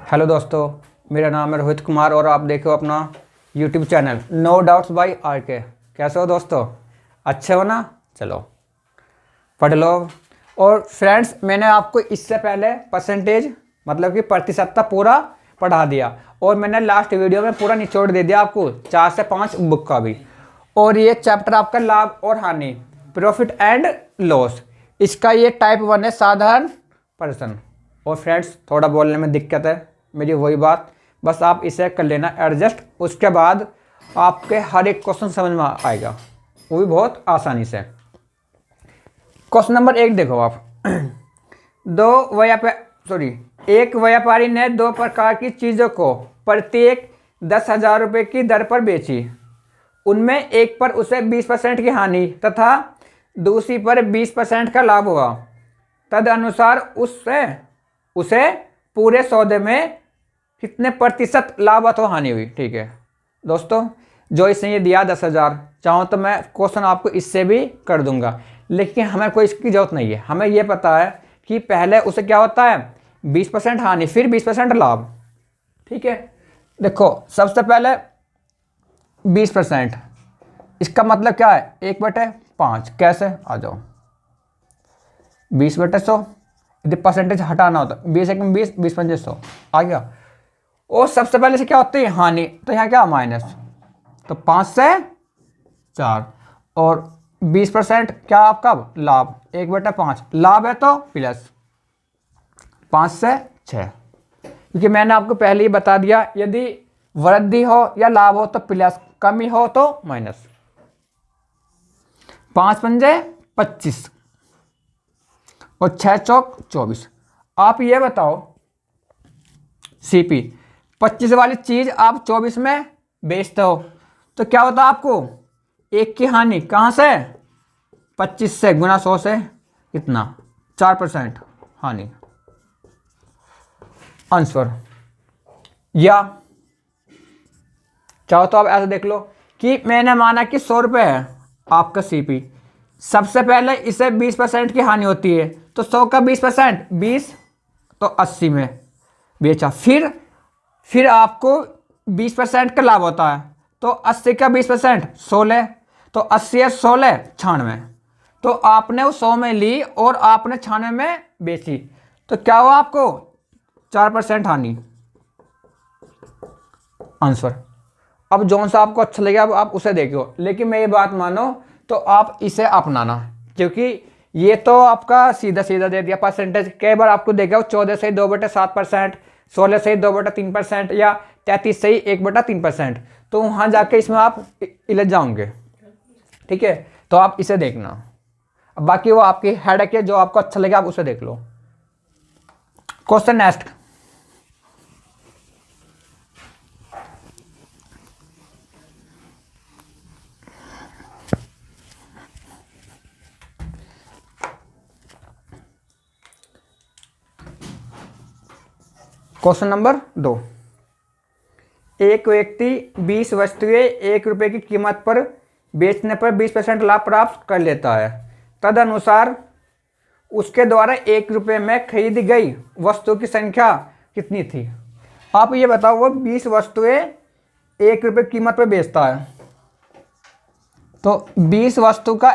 Hello दोस्तों, मेरा नाम है रोहित कुमार और आप देखो अपना YouTube channel no doubts by RK. कैसे हो दोस्तों? अच्छे हो ना? चलो पढ़ लो। और फ्रेंड्स, मैंने आपको इससे पहले परसेंटेज मतलब कि प्रतिशतता पूरा पढ़ा दिया और मैंने लास्ट वीडियो में पूरा निचोड़ दे दिया आपको 4 से 5 बुक का भी। और ये चैप्टर आपका लाभ और हानि, प्रॉफिट एंड लॉस, इसका ये टाइप 1 है, साधारण प्रश्न। और फ्रेंड्स, थोड़ा बोलने में दिक्कत है मेरी, वही बात, बस आप इसे कर लेना एडजस्ट। उसके बाद आपके हर एक क्वेश्चन समझ में आएगा, वो भी बहुत आसानी से। क्वेश्चन नंबर 1 देखो आप। एक व्यापारी ने 2 प्रकार की चीज़ों को प्रत्येक 10,000 रुपये की दर पर बेची। उनमें एक पर उसे 20% की हानि तथा दूसरी पर 20% का लाभ हुआ। तदनुसार उसे पूरे सौदे में कितने प्रतिशत लाभ अथवा हानि हुई? ठीक है दोस्तों, जो इसने ये दिया 10,000, चाहो तो मैं क्वेश्चन आपको इससे भी कर दूंगा, लेकिन हमें कोई इसकी जरूरत नहीं है। हमें ये पता है कि पहले उसे क्या होता है, 20% हानि फिर 20% लाभ। ठीक है, देखो सबसे पहले 20%, इसका मतलब क्या है, 1/5। कैसे? आ जाओ, 20/100, यदि परसेंटेज हटाना होता 20 1 में 20, 20 5 100 आ गया। और सबसे पहले से क्या होती है, हानि, तो यहाँ क्या माइनस, तो 5 से 4। और 20% क्या आपका लाभ, 1/5 लाभ है तो प्लस 5 से 6, क्योंकि मैंने आपको पहले ही बता दिया यदि वृद्धि हो या लाभ हो तो प्लस, कमी हो तो माइनस। 5 पंजे 25 और 6 चौक 24। आप ये बताओ सीपी 25 वाली चीज आप 24 में बेचते हो तो क्या होता आपको, एक की हानि कहां से, 25 से गुना 100 से कितना, 4% हानि आंसर। या चाहो तो आप ऐसे देख लो कि मैंने माना कि 100 रुपये है आपका सीपी, सबसे पहले इसे 20% की हानि होती है तो 100 का 20%, 20 तो 80 में बेचा। फिर आपको 20% का लाभ होता है तो 80 का 20%, 16, तो 80 है 16 96, तो आपने वो 100 में ली और आपने 96 में बेची, तो क्या हुआ आपको, 4% हानि आंसर। अब जौन सा आपको अच्छा लगे अब आप उसे देखो, लेकिन मैं ये बात मानो तो आप इसे अपनाना, क्योंकि ये तो आपका सीधा सीधा दे दिया परसेंटेज। कई बार आपको देगा 14 से 2/7%, 16 से 2/3% या 33 से 1/3%, तो वहां जाके इसमें आप इलझ जाओगे। ठीक है, तो आप इसे देखना, अब बाकी वो आपकी हेडेक है, जो आपको अच्छा लगे आप उसे देख लो। Question next. Question number 2। एक व्यक्ति 20 वस्तुएं 1 रुपये की कीमत पर बेचने पर 20% लाभ प्राप्त कर लेता है। तदनुसार उसके द्वारा 1 रुपये में खरीदी गई वस्तु की संख्या कितनी थी? आप ये बताओ, वो 20 वस्तुएं 1 रुपये कीमत पर बेचता है तो 20 वस्तु का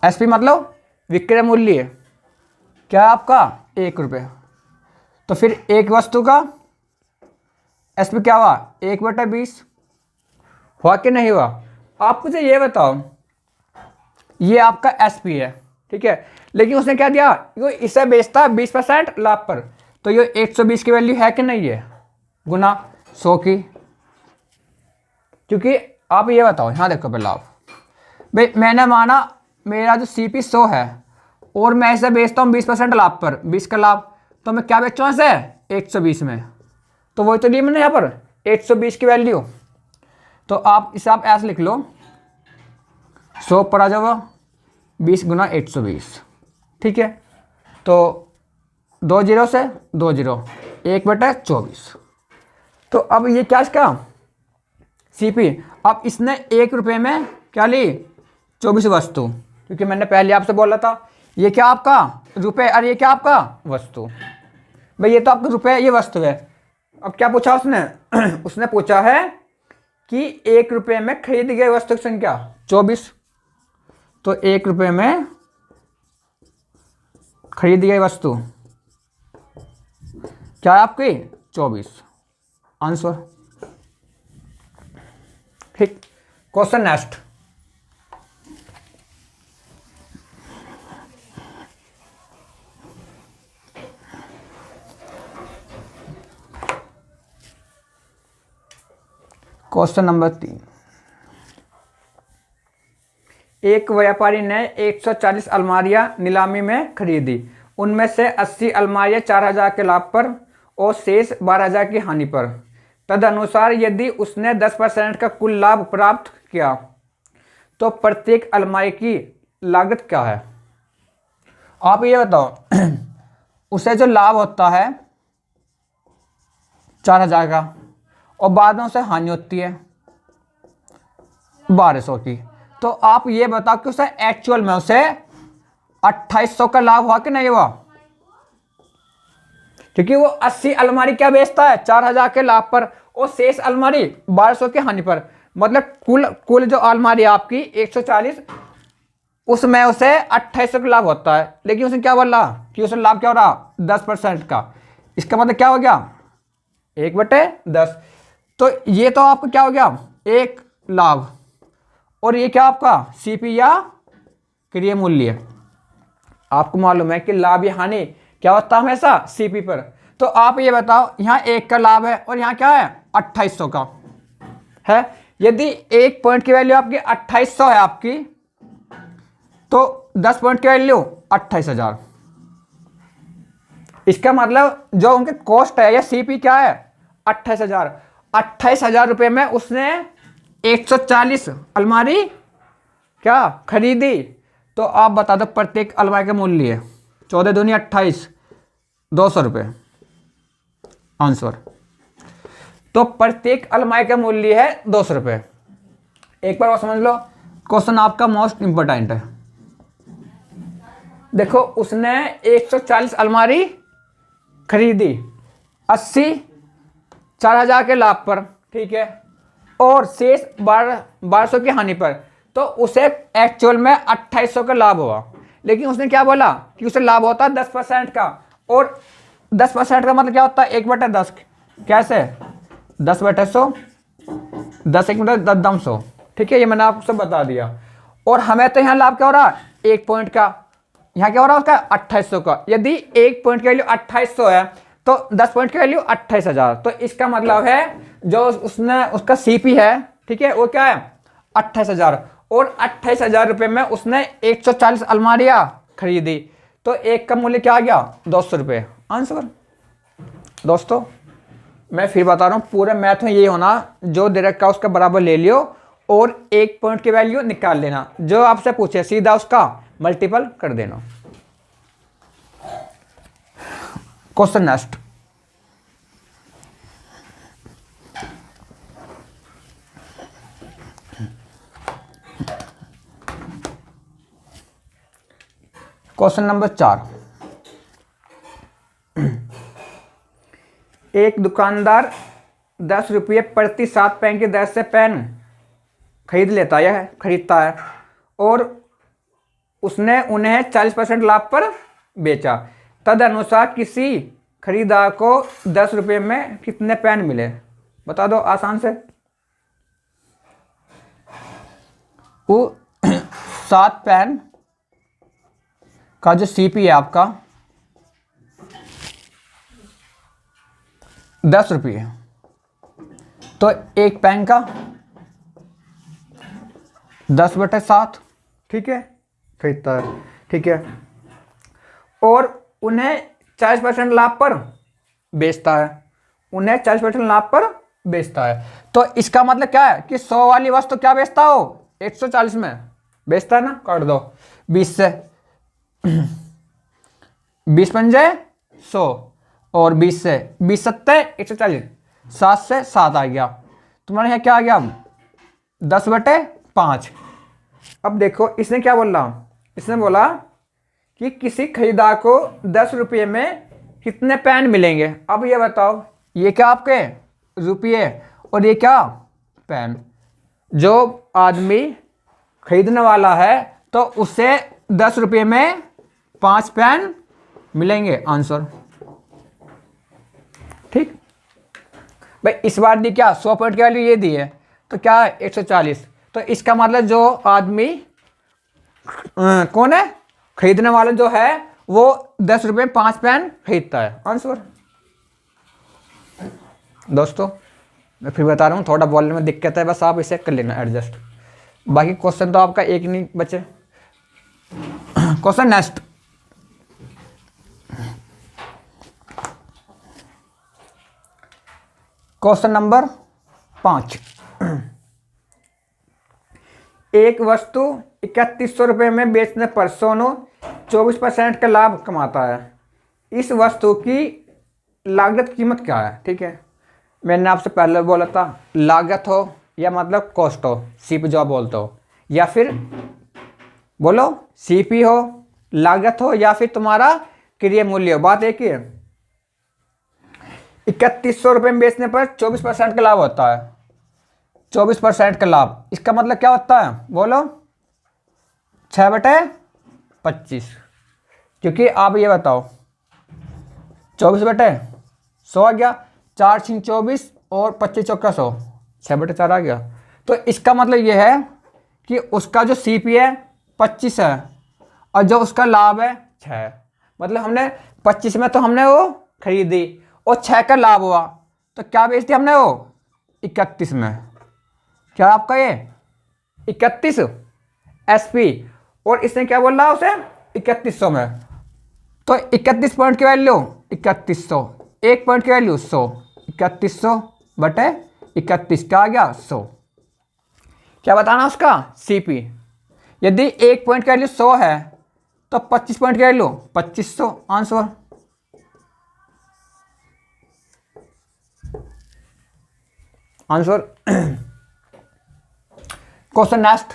एसपी मतलब विक्रय मूल्य क्या आपका, 1 रुपये, तो फिर एक वस्तु का एसपी क्या हुआ, 1/20 हुआ कि नहीं हुआ? आप मुझे ये बताओ, ये आपका एसपी है, ठीक है, लेकिन उसने क्या दिया, ये इसे बेचता है 20% लाभ पर, तो ये 120 की वैल्यू है कि नहीं है, गुना 100 की। क्योंकि आप ये बताओ, यहाँ देखो पहले आप, भाई मैंने माना मेरा जो सीपी 100 है और मैं इसे बेचता हूँ 20% लाभ पर, 20 का लाभ, तो मैं क्या बेचूँ इसे 120 में, तो वही तो ली मैंने यहाँ पर 120 की वैल्यू। तो आप इसे आप ऐसे लिख लो, 100 पर आ जाओ 20 गुना 120। ठीक है, तो 2 0 से 2 0, 1/24। तो अब ये क्या इसका सीपी, अब इसने 1 रुपये में क्या ली, 24 वस्तु, क्योंकि मैंने पहले आपसे बोला था ये क्या आपका रुपए और ये क्या आपका वस्तु। भाई ये तो आपका रुपए, ये वस्तु है। अब क्या पूछा उसने उसने पूछा है कि 1 रुपये में खरीदी गई वस्तु की संख्या 24। तो 1 रुपये में खरीदी गई वस्तु क्या है आपकी 24 आंसर। ठीक, क्वेश्चन नेक्स्ट। Question number 3। एक व्यापारी ने 140 अलमारियां नीलामी में खरीदी। उनमें से 80 अलमारियां 4000 के लाभ पर और शेष 12000 की हानि पर। तदनुसार यदि उसने 10% का कुल लाभ प्राप्त किया तो प्रत्येक अलमारी की लागत क्या है। आप ये बताओ उसे जो लाभ होता है 4000 का और बाद में उसे हानि होती है 1200 की, तो आप ये बताओ कि उसे एक्चुअल में उसे 2800 का लाभ हुआ कि नहीं हुआ। क्योंकि वो 80 अलमारी क्या बेचता है 4000 के लाभ पर और शेष अलमारी 1200 की हानि पर। मतलब कुल जो अलमारी है आपकी 140, उसमें उसे 2800 का लाभ होता है, लेकिन उसने क्या बोला कि उसे लाभ क्या हो रहा 10% का। इसका मतलब क्या हो गया 1/10। तो ये तो आपका क्या हो गया एक लाभ, और ये क्या आपका सीपी या क्रय मूल्य। आपको मालूम है कि लाभ या हानि क्या होता है हमेशा सीपी पर। तो आप ये बताओ यहाँ 1 का लाभ है और यहाँ क्या है 2800 का है। यदि 1 पॉइंट की वैल्यू आपकी 2800 है आपकी, तो 10 पॉइंट की वैल्यू 28000। इसका मतलब जो उनके कॉस्ट है या सीपी क्या है 28000। 28000 रुपये में उसने 140 अलमारी क्या खरीदी। तो आप बता दो प्रत्येक अलमारी का मूल्य 14 दूनी 28, 200 रुपये आंसर। तो प्रत्येक अलमारी का मूल्य है 200 रुपये। एक बार और समझ लो, क्वेश्चन आपका मोस्ट इंपॉर्टेंट है। देखो उसने 140 अलमारी खरीदी 80 4000 के लाभ पर, ठीक है, और शेष 1200 की हानि पर। तो उसे एक्चुअल में 2800 का लाभ हुआ, लेकिन उसने क्या बोला कि उसे लाभ होता है 10% का। और 10% का मतलब क्या होता है 1/10। कैसे 10/100, 10 1 10 दम 100। ठीक है, ये मैंने आपको सब बता दिया। और हमें तो यहाँ लाभ क्या हो रहा है 1 पॉइंट का, यहाँ क्या हो रहा है उसका 2800 का। यदि 1 पॉइंट की वैल्यू 2800 है तो 10 पॉइंट की वैल्यू 28000। तो इसका मतलब है जो उसने उसका सीपी है, ठीक है, वो क्या है 28000। और 28000 रुपये में उसने 140 अलमारियां खरीदी, तो एक का मूल्य क्या आ गया 200 रुपये आंसर। दोस्तों मैं फिर बता रहा हूँ, पूरे मैथ में ये होना जो दे रखा उसका बराबर ले लियो और 1 पॉइंट की वैल्यू निकाल लेना। जो आपसे पूछे सीधा उसका मल्टीपल कर देना। Question next. Question number 4। एक दुकानदार 10 रुपये प्रति 7 पेन की दर से पेन खरीदता है और उसने उन्हें 40% लाभ पर बेचा। तदनुसार किसी खरीदार को 10 रुपये में कितने पेन मिले, बता दो आसान से। वो 7 पेन का जो सीपी है आपका 10 रुपये, तो एक पेन का 10/7, ठीक है, खरीदता है, ठीक है, और उन्हें 40% लाभ पर बेचता है, उन्हें 40% लाभ पर बेचता है। तो इसका मतलब क्या है कि 100 वाली वस्तु क्या बेचता हो 140 में बेचता है ना। काट दो 20 से 20 पंजे 100 और 20 से 20 सत्ते 140, 7 से 7 आ गया। तुम्हारे यहाँ क्या आ गया 10/5। अब देखो इसने क्या बोला, इसने बोला कि किसी खरीदार को 10 रुपये में कितने पेन मिलेंगे। अब ये बताओ, ये क्या आपके रुपये और ये क्या पेन। जो आदमी खरीदने वाला है तो उससे 10 रुपये में 5 पेन मिलेंगे। आंसर ठीक। भाई इस बार दी क्या 100 पॉइंट की वैल्यू ये दी है तो क्या है 140। तो इसका मतलब जो आदमी कौन है, खरीदने वाला जो है वो 10 रुपये में 5 पेन खरीदता है। आंसर दोस्तों मैं फिर बता रहा हूँ, थोड़ा बोलने में दिक्कत है, बस आप इसे कर लेना एडजस्ट। बाकी क्वेश्चन तो आपका एक नहीं बचे। Question next, question number 5। एक वस्तु 3100 रुपये में बेचने पर सोनू 24% का लाभ कमाता है। इस वस्तु की लागत कीमत क्या है। ठीक है, मैंने आपसे पहले बोला था लागत हो या मतलब कॉस्ट हो, सीपी जो आप बोलते हो, या फिर बोलो सीपी हो, लागत हो, या फिर तुम्हारा क्रय मूल्य हो, बात एक ही है। 3100 रुपये में बेचने पर 24% का लाभ होता है। 24% का लाभ, इसका मतलब क्या होता है बोलो 6/25। क्योंकि आप ये बताओ 24/100 आ गया, 4 × 24 और 25 × 100, 6/4 आ गया। तो इसका मतलब ये है कि उसका जो सीपी है 25 है और जो उसका लाभ है 6। मतलब हमने 25 में तो हमने वो खरीदी और 6 का लाभ हुआ, तो क्या बेच दिया हमने वो 31 में। क्या आपका ये 31 एसपी और इसने क्या बोल रहा उसे 3100 में। तो 31 पॉइंट की वैल्यू 3100, 1 पॉइंट की वैल्यू 100, 3100/31 क्या आ गया 100। क्या बताना उसका सीपी। यदि 1 पॉइंट की वैल्यू 100 है तो 25 पॉइंट की value 2500। Answer answer question next,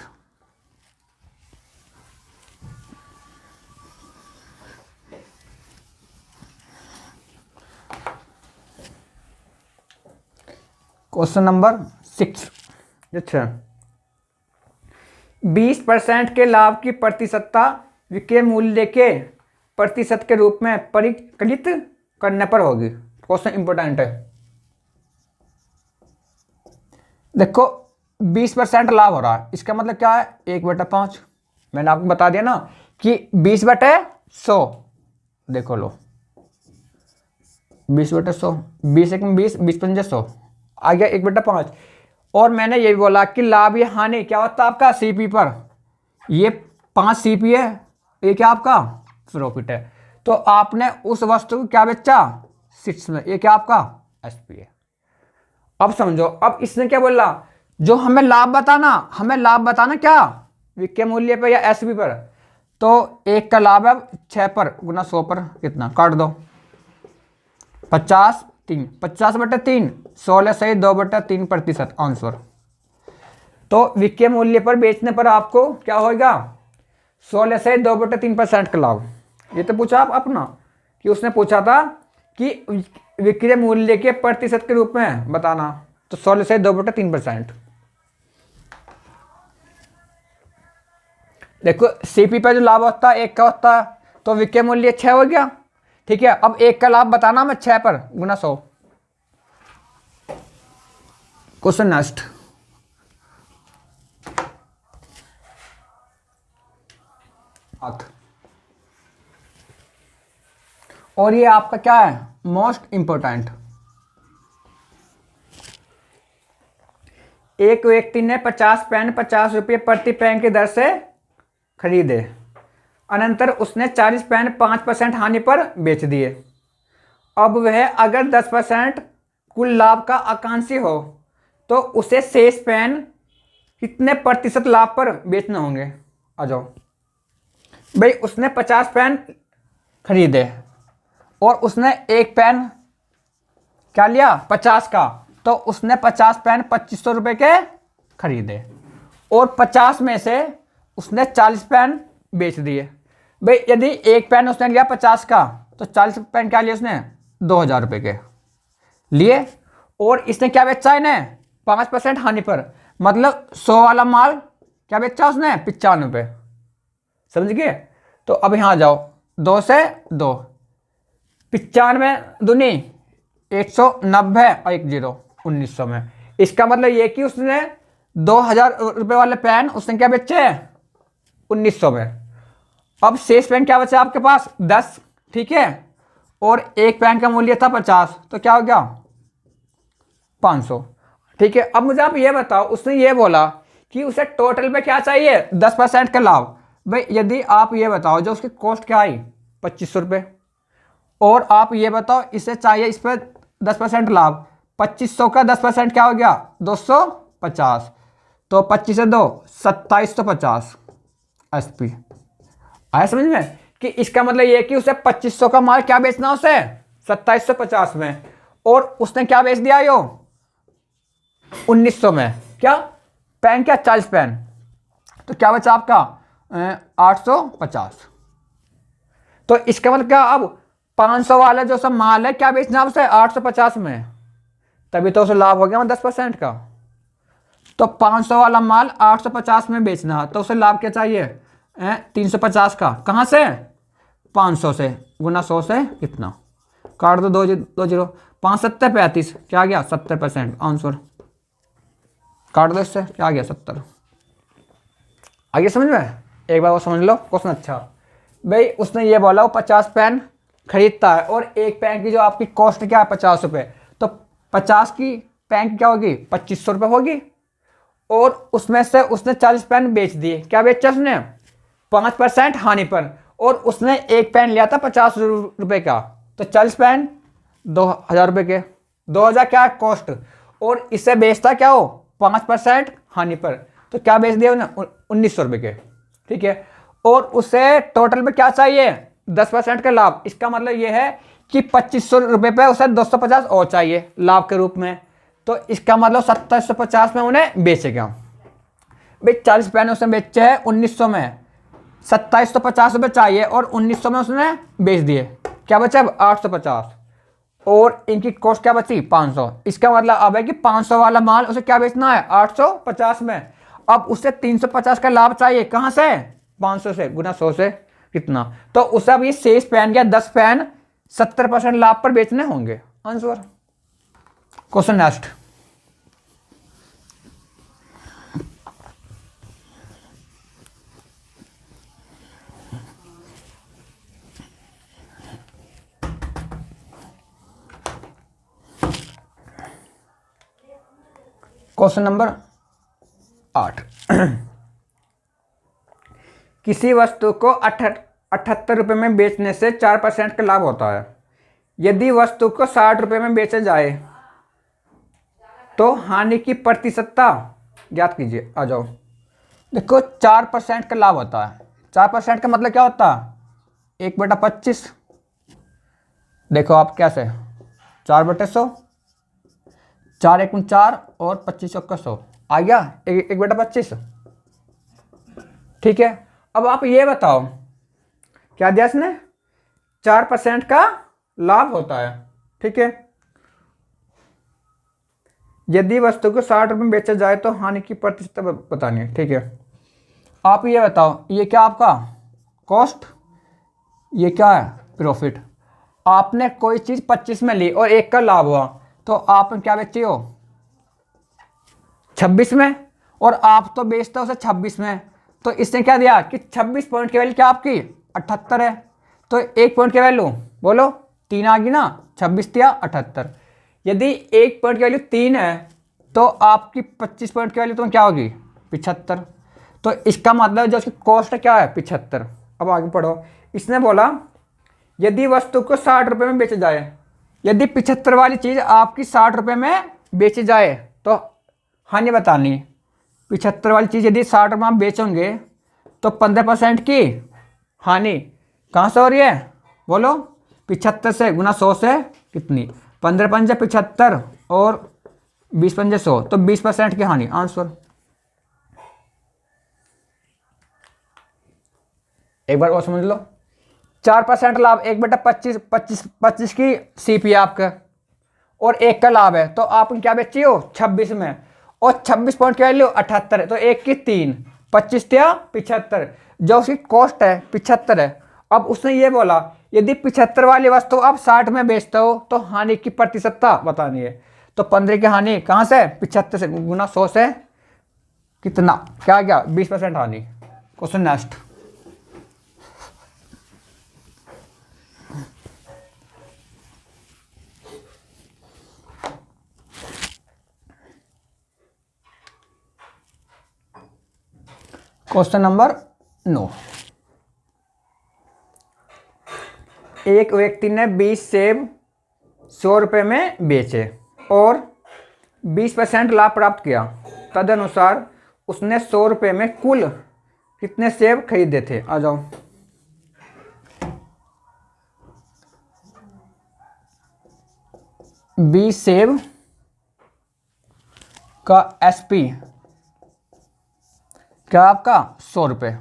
question number 6। अच्छा, 20% के लाभ की प्रतिशतता विक्रय मूल्य के प्रतिशत के रूप में परिकलित करने पर होगी। क्वेश्चन इंपॉर्टेंट है। देखो 20% लाभ हो रहा है, इसका मतलब क्या है 1/5। मैंने आपको बता दिया ना कि 20/100। देखो लो 20/100, 20 × 20, 20×5 100 आ गया 1/5। और मैंने ये भी बोला कि लाभ या हानि क्या होता है आपका सीपी पर। ये 5 सीपी है, ये क्या आपका प्रॉफिट है। तो आपने उस वस्तु को क्या बेचा 6 में, ये क्या आपका एसपी है। अब समझो, अब इसने क्या बोला, जो हमें लाभ बताना क्या विक्रय मूल्य पर या एसपी पर। तो 1 का लाभ है 6 पर गुना 100 पर कितना काट दो 50, 3 50/3, 16 सही 2/3%। आंसर तो विक्रय मूल्य पर बेचने पर आपको क्या होगा 16 से 2/3% का लाभ। ये तो पूछा आप अपना कि उसने पूछा था कि विक्रय मूल्य के प्रतिशत के रूप में बताना, तो 16 से 2/3%। देखो सीपी पे जो लाभ होता है 1 का होता है, तो विक्रय मूल्य 6 हो गया। ठीक है, अब 1 का लाभ बताना मैं 6 पर गुना 100। क्वेश्चन नेक्स्ट, और ये आपका क्या है मोस्ट इंपोर्टेंट। एक व्यक्ति ने 50 पेन 50 रुपये प्रति पेन की दर से खरीदे, अनंतर उसने 40 पेन 5% हानि पर बेच दिए। अब वह अगर 10% कुल लाभ का आकांक्षी हो तो उसे शेष पेन कितने प्रतिशत लाभ पर बेचने होंगे। आ जाओ भाई, उसने 50 पेन खरीदे और उसने एक पेन क्या लिया 50 का, तो उसने 50 पेन 2500 रुपये के खरीदे और 50 में से उसने 40 पेन बेच दिए। भाई यदि एक पेन उसने लिया 50 का, तो 40 पेन क्या लिया उसने, 2,000 रुपये के लिए, और इसने क्या बेचा इन्हें 5% हानि पर, मतलब 100 वाला माल क्या बेचा उसने 95 पे। समझ गए। तो अब यहाँ जाओ, 2 से 2, 95 दूनी 190 और 1 0 1900 में। इसका मतलब ये कि उसने 2,000 रुपये वाले पेन उसने क्या बेचे 1900 में। अब शेष पेन क्या बचा आपके पास 10, ठीक है, और एक पेन का मूल्य था 50, तो क्या हो गया 500, ठीक है। अब मुझे आप ये बताओ, उसने ये बोला कि उसे टोटल पे क्या चाहिए 10% का लाभ। भाई यदि आप ये बताओ जो उसकी कॉस्ट क्या आई 2500 रुपये, और आप ये बताओ इसे चाहिए इस पर 10% लाभ, 2500 का 10% क्या हो गया 250, तो 25 से 2 2750 SP। आया समझ में कि इसका मतलब ये कि उसे 2500 का माल क्या बेचना उसे 2750 में, और उसने क्या बेच दिया यो 1900 में, क्या पेन, क्या 40 पेन, तो क्या बचा आपका 850। तो इसका मतलब क्या, अब 500 वाला जो सब माल है क्या बेचना उसे 850 में, तभी तो उसे लाभ हो गया 10% का। तो 500 वाला माल 850 में बेचना, तो उसे लाभ क्या चाहिए 350 का, कहाँ से 500 से, गुना 100 से कितना, काट दो 2 0, 5 7 35, क्या आ गया 70% आंसर, काट दो इससे, क्या आ गया 70। आगे समझ में, एक बार वो समझ लो क्वेश्चन अच्छा। भाई उसने ये बोला वो 50 पेन खरीदता है, और एक पेन की जो आपकी कॉस्ट क्या है 50 रुपये, तो 50 की पेन की क्या होगी 2500 रुपये होगी, और उसमें से उसने 40 पेन बेच दिए, क्या बेचा उसने 5% हानि पर, और उसने एक पेन लिया था 50 रुपये का, तो 40 पेन 2,000 रुपये के, 2,000 क्या कॉस्ट, और इसे बेचता क्या हो 5% हानि पर, तो क्या बेच दिया उन्हें 1900 रुपये के, ठीक है। और उसे टोटल में क्या चाहिए 10% का लाभ। इसका मतलब ये है कि 2500 रुपये पे उसे 250 और चाहिए लाभ के रूप में, तो इसका मतलब 2750 में उन्हें बेचेगा। भाई 40 पेन उसने बेचे हैं 1900 में, 2750 रुपये चाहिए और 1900 में उसने बेच दिए, क्या बचा अब 850, और इनकी कॉस्ट क्या बची 500। इसका मतलब अब है कि 500 वाला माल उसे क्या बेचना है 850 में, अब उसे 350 का लाभ चाहिए, कहाँ से 500 से, गुना 100 से कितना, तो उसे अब ये शेष पेन या 10 पेन 70% लाभ पर बेचने होंगे, answer. Question next. Question number 8। किसी वस्तु को 78 रुपये में बेचने से 4% का लाभ होता है। यदि वस्तु को 60 रुपये में बेचा जाए तो हानि की प्रतिशतता ज्ञात कीजिए। आ जाओ, देखो 4% का लाभ होता है, 4% का मतलब क्या होता है 1/25। देखो आप कैसे 4/100, 4 1 4 और 25 का 100 आ गया 1/25, ठीक है। अब आप ये बताओ क्या दिया इसने 4% का लाभ होता है, ठीक है। यदि वस्तु को 60 रुपये में बेचा जाए तो हानि की प्रतिशत बतानी है, ठीक है। आप ये बताओ ये क्या आपका कॉस्ट, ये क्या है प्रॉफिट। आपने कोई चीज 25 में ली और एक का लाभ हुआ, तो आप क्या बेची हो 26 में, और आप तो बेचते हो उसे 26 में, तो इसने क्या दिया कि 26 पॉइंट की वैल्यू क्या आपकी 78 है, तो 1 पॉइंट की वैल्यू बोलो 3 आ गई ना, 26 दिया 78। यदि 1 पॉइंट की वैल्यू 3 है तो आपकी 25 पॉइंट की वैल्यू तो क्या होगी 75, तो इसका मतलब जो उसकी कॉस्ट क्या है 75। अब आगे पढ़ो, इसने बोला यदि वस्तु को 60 रुपये में बेचा जाए, यदि 75 वाली चीज़ आपकी 60 रुपये में बेची जाए तो हानि बतानी। 75 वाली चीज़ यदि 60 रुपये में बेचोगे तो 15% की हानि कहाँ से हो रही है बोलो 75 से, गुना 100 से कितनी 15 पंजे 75 और 20 पंजे 100, तो 20% की हानि, आंसर। एक बार और समझ लो, 4% लाभ 1/25, 25 की सीपी आपका, और 1 का लाभ है, तो आप क्या बेची हो 26 में, और 26 पॉइंट की वैल्यू 78 है, तो 1 की 3, 25 या 75, जो उसकी कॉस्ट है 75 है। अब उसने ये बोला यदि 75 वाली वस्तु आप 60 में बेचते हो तो हानि की प्रतिशतता बतानी है। तो 15 की हानि कहाँ से, 75 से गुना 100 से कितना, क्या क्या 20% हानि। Question next. Question number 9। एक व्यक्ति ने 20 सेब 100 रुपये में बेचे और 20% लाभ प्राप्त किया। तदनुसार उसने 100 रुपये में कुल कितने सेब खरीदे थे। आ जाओ, बीस सेब का एसपी क्या आपका 100 रुपये,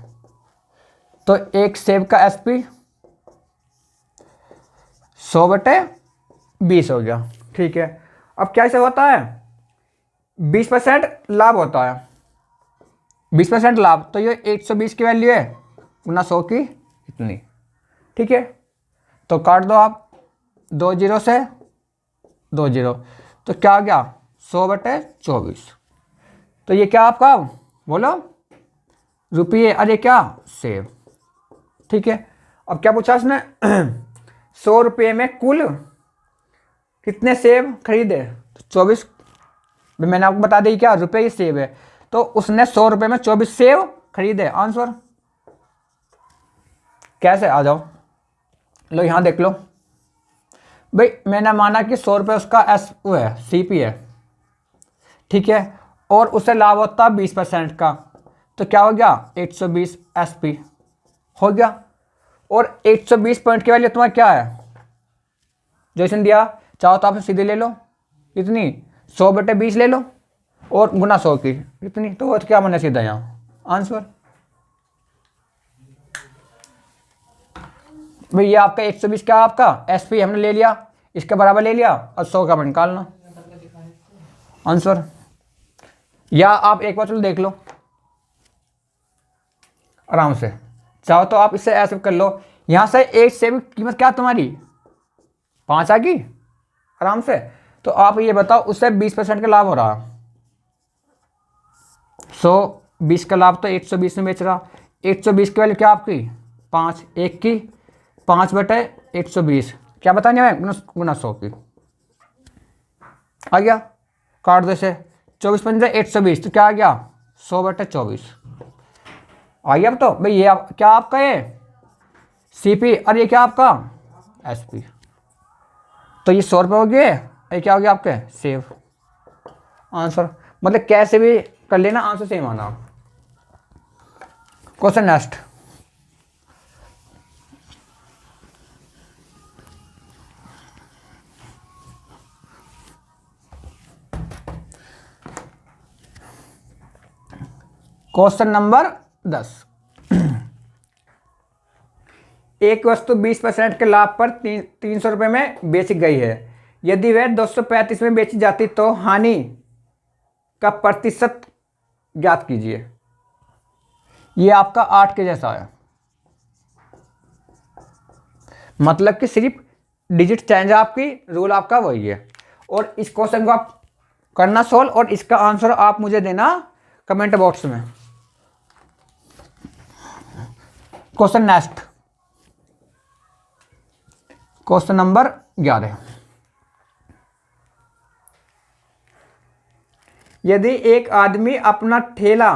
तो एक सेब का एसपी 100/20 हो गया। ठीक है, अब क्या ऐसा होता है, 20% लाभ होता है, 20% लाभ, तो ये 120 की वैल्यू है गुना 100 की इतनी। ठीक है, तो काट दो आप, 2 0 से 2 0, तो क्या आ गया 100/24। तो ये क्या आपका बोलो रुपये, अरे क्या सेब। ठीक है, अब क्या पूछा उसने 100 रुपये में कुल कितने सेब खरीदे, तो 24, मैंने आपको बता दी क्या रुपये ही सेब है, तो उसने 100 रुपये में 24 सेब खरीदे। आंसर कैसे, आ जाओ, लो यहाँ देख लो भाई, मैंने माना कि 100 रुपये उसका वो है सीपी है। ठीक है, और उसे लाभ होता 20% का, तो क्या हो गया 120 एसपी हो गया। और 120 पॉइंट की वैल्यू तुम्हारा क्या है, जो इसने दिया, चाहो तो आप सीधे ले लो इतनी 100/20 ले लो और गुना 100 की इतनी, तो क्या मैंने सीधा यहाँ आंसर। भाई ये आपका 120 क्या आपका एसपी हमने ले लिया, इसके बराबर ले लिया, और 100 का निकालना आंसर। या आप एक बार चलो देख लो आराम से, चाहो तो आप इससे ऐसे कर लो, यहाँ से एक सेब की कीमत क्या तुम्हारी 5 आ गई आराम से, तो आप ये बताओ उससे 20% का लाभ हो रहा, 120 का लाभ तो 120 में बेच रहा, 120 की वैल्यू क्या आपकी 5, 1 की 5/120, क्या बताने में गुना 100 की, आ गया, काट दो से 24 पंजे 120, तो क्या आ गया 100/24 आ गया। अब तो भाई ये क्या आपका ये सीपी और ये क्या आपका एसपी, तो ये 100 रुपये हो गए, ये क्या हो गया आपके सेव। आंसर मतलब कैसे भी कर लेना, आंसर सेम आना। Question next. Question number 10। एक वस्तु 20% के लाभ पर 300 रुपये में बेची गई है। यदि वह 235 में बेची जाती तो हानि का प्रतिशत ज्ञात कीजिए। ये आपका 8 के जैसा है, मतलब कि सिर्फ डिजिट चेंज, आपकी रूल आपका वही है। और इस क्वेश्चन को आप करना सोल्व, और इसका आंसर आप मुझे देना कमेंट बॉक्स में। Question next, question number 11। यदि एक आदमी अपना ठेला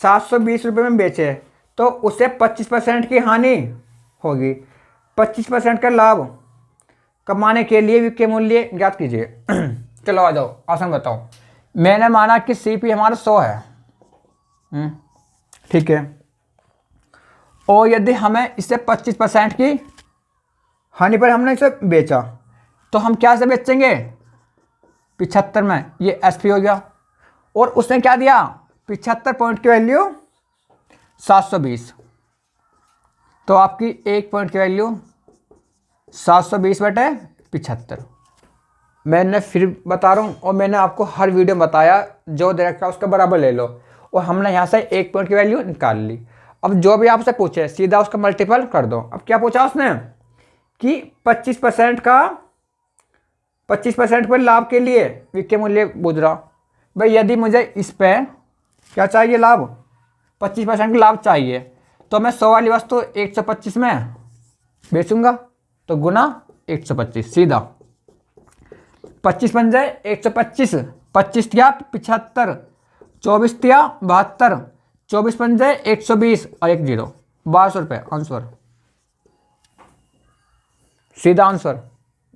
720 रुपये में बेचे तो उसे 25% की हानि होगी। 25% का लाभ कमाने के लिए विक्रय मूल्य ज्ञात कीजिए। चलो आ जाओ, आसान बताओ। मैंने माना कि सीपी हमारा 100 है, ठीक है, और यदि हमें इसे 25% की हानि पर हमने इसे बेचा, तो हम क्या से बेचेंगे 75 में, ये एसपी हो गया। और उसने क्या दिया 75 पॉइंट की वैल्यू 720, तो आपकी एक पॉइंट की वैल्यू 720/75। मैंने फिर बता रहा हूँ और मैंने आपको हर वीडियो में बताया, जो दे रखा है उसका बराबर ले लो। और हमने यहाँ से एक पॉइंट की वैल्यू निकाल ली। अब जो भी आपसे पूछे सीधा उसका मल्टीपल कर दो। अब क्या पूछा उसने कि 25% का 25% पर लाभ के लिए विक्रय मूल्य पूछ रहा। भाई यदि मुझे इस पे क्या चाहिए, लाभ 25% का लाभ चाहिए, तो मैं 100 वाली वस्तु 125 में बेचूंगा, तो गुना 125 सीधा। 25 बन जाए 125, 25 या 75, 24 या 72, 24 बन जाए 120 और 1 0, 1200 रुपये आंसर। सीधा आंसर,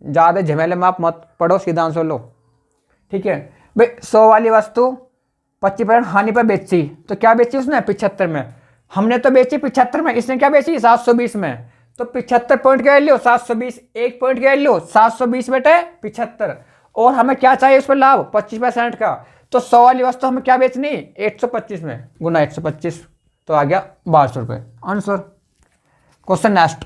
ज़्यादा झमेले में आप मत पढ़ो, सीधा आंसर लो। ठीक है भाई, 100 वाली वस्तु 25% हानि पर बेची, तो क्या बेची उसने 75 में। हमने तो बेची 75 में, इसने क्या बेची 720 में। तो 75 पॉइंट की वैल्यू 720, एक पॉइंट की वैल्यू 720/75। और हमें क्या चाहिए उस पर लाभ 25% का। तो 100 वाली वस्तु हमें क्या बेचनी 125 में, गुना 125, तो आ गया 1200 रुपये answer. Question next.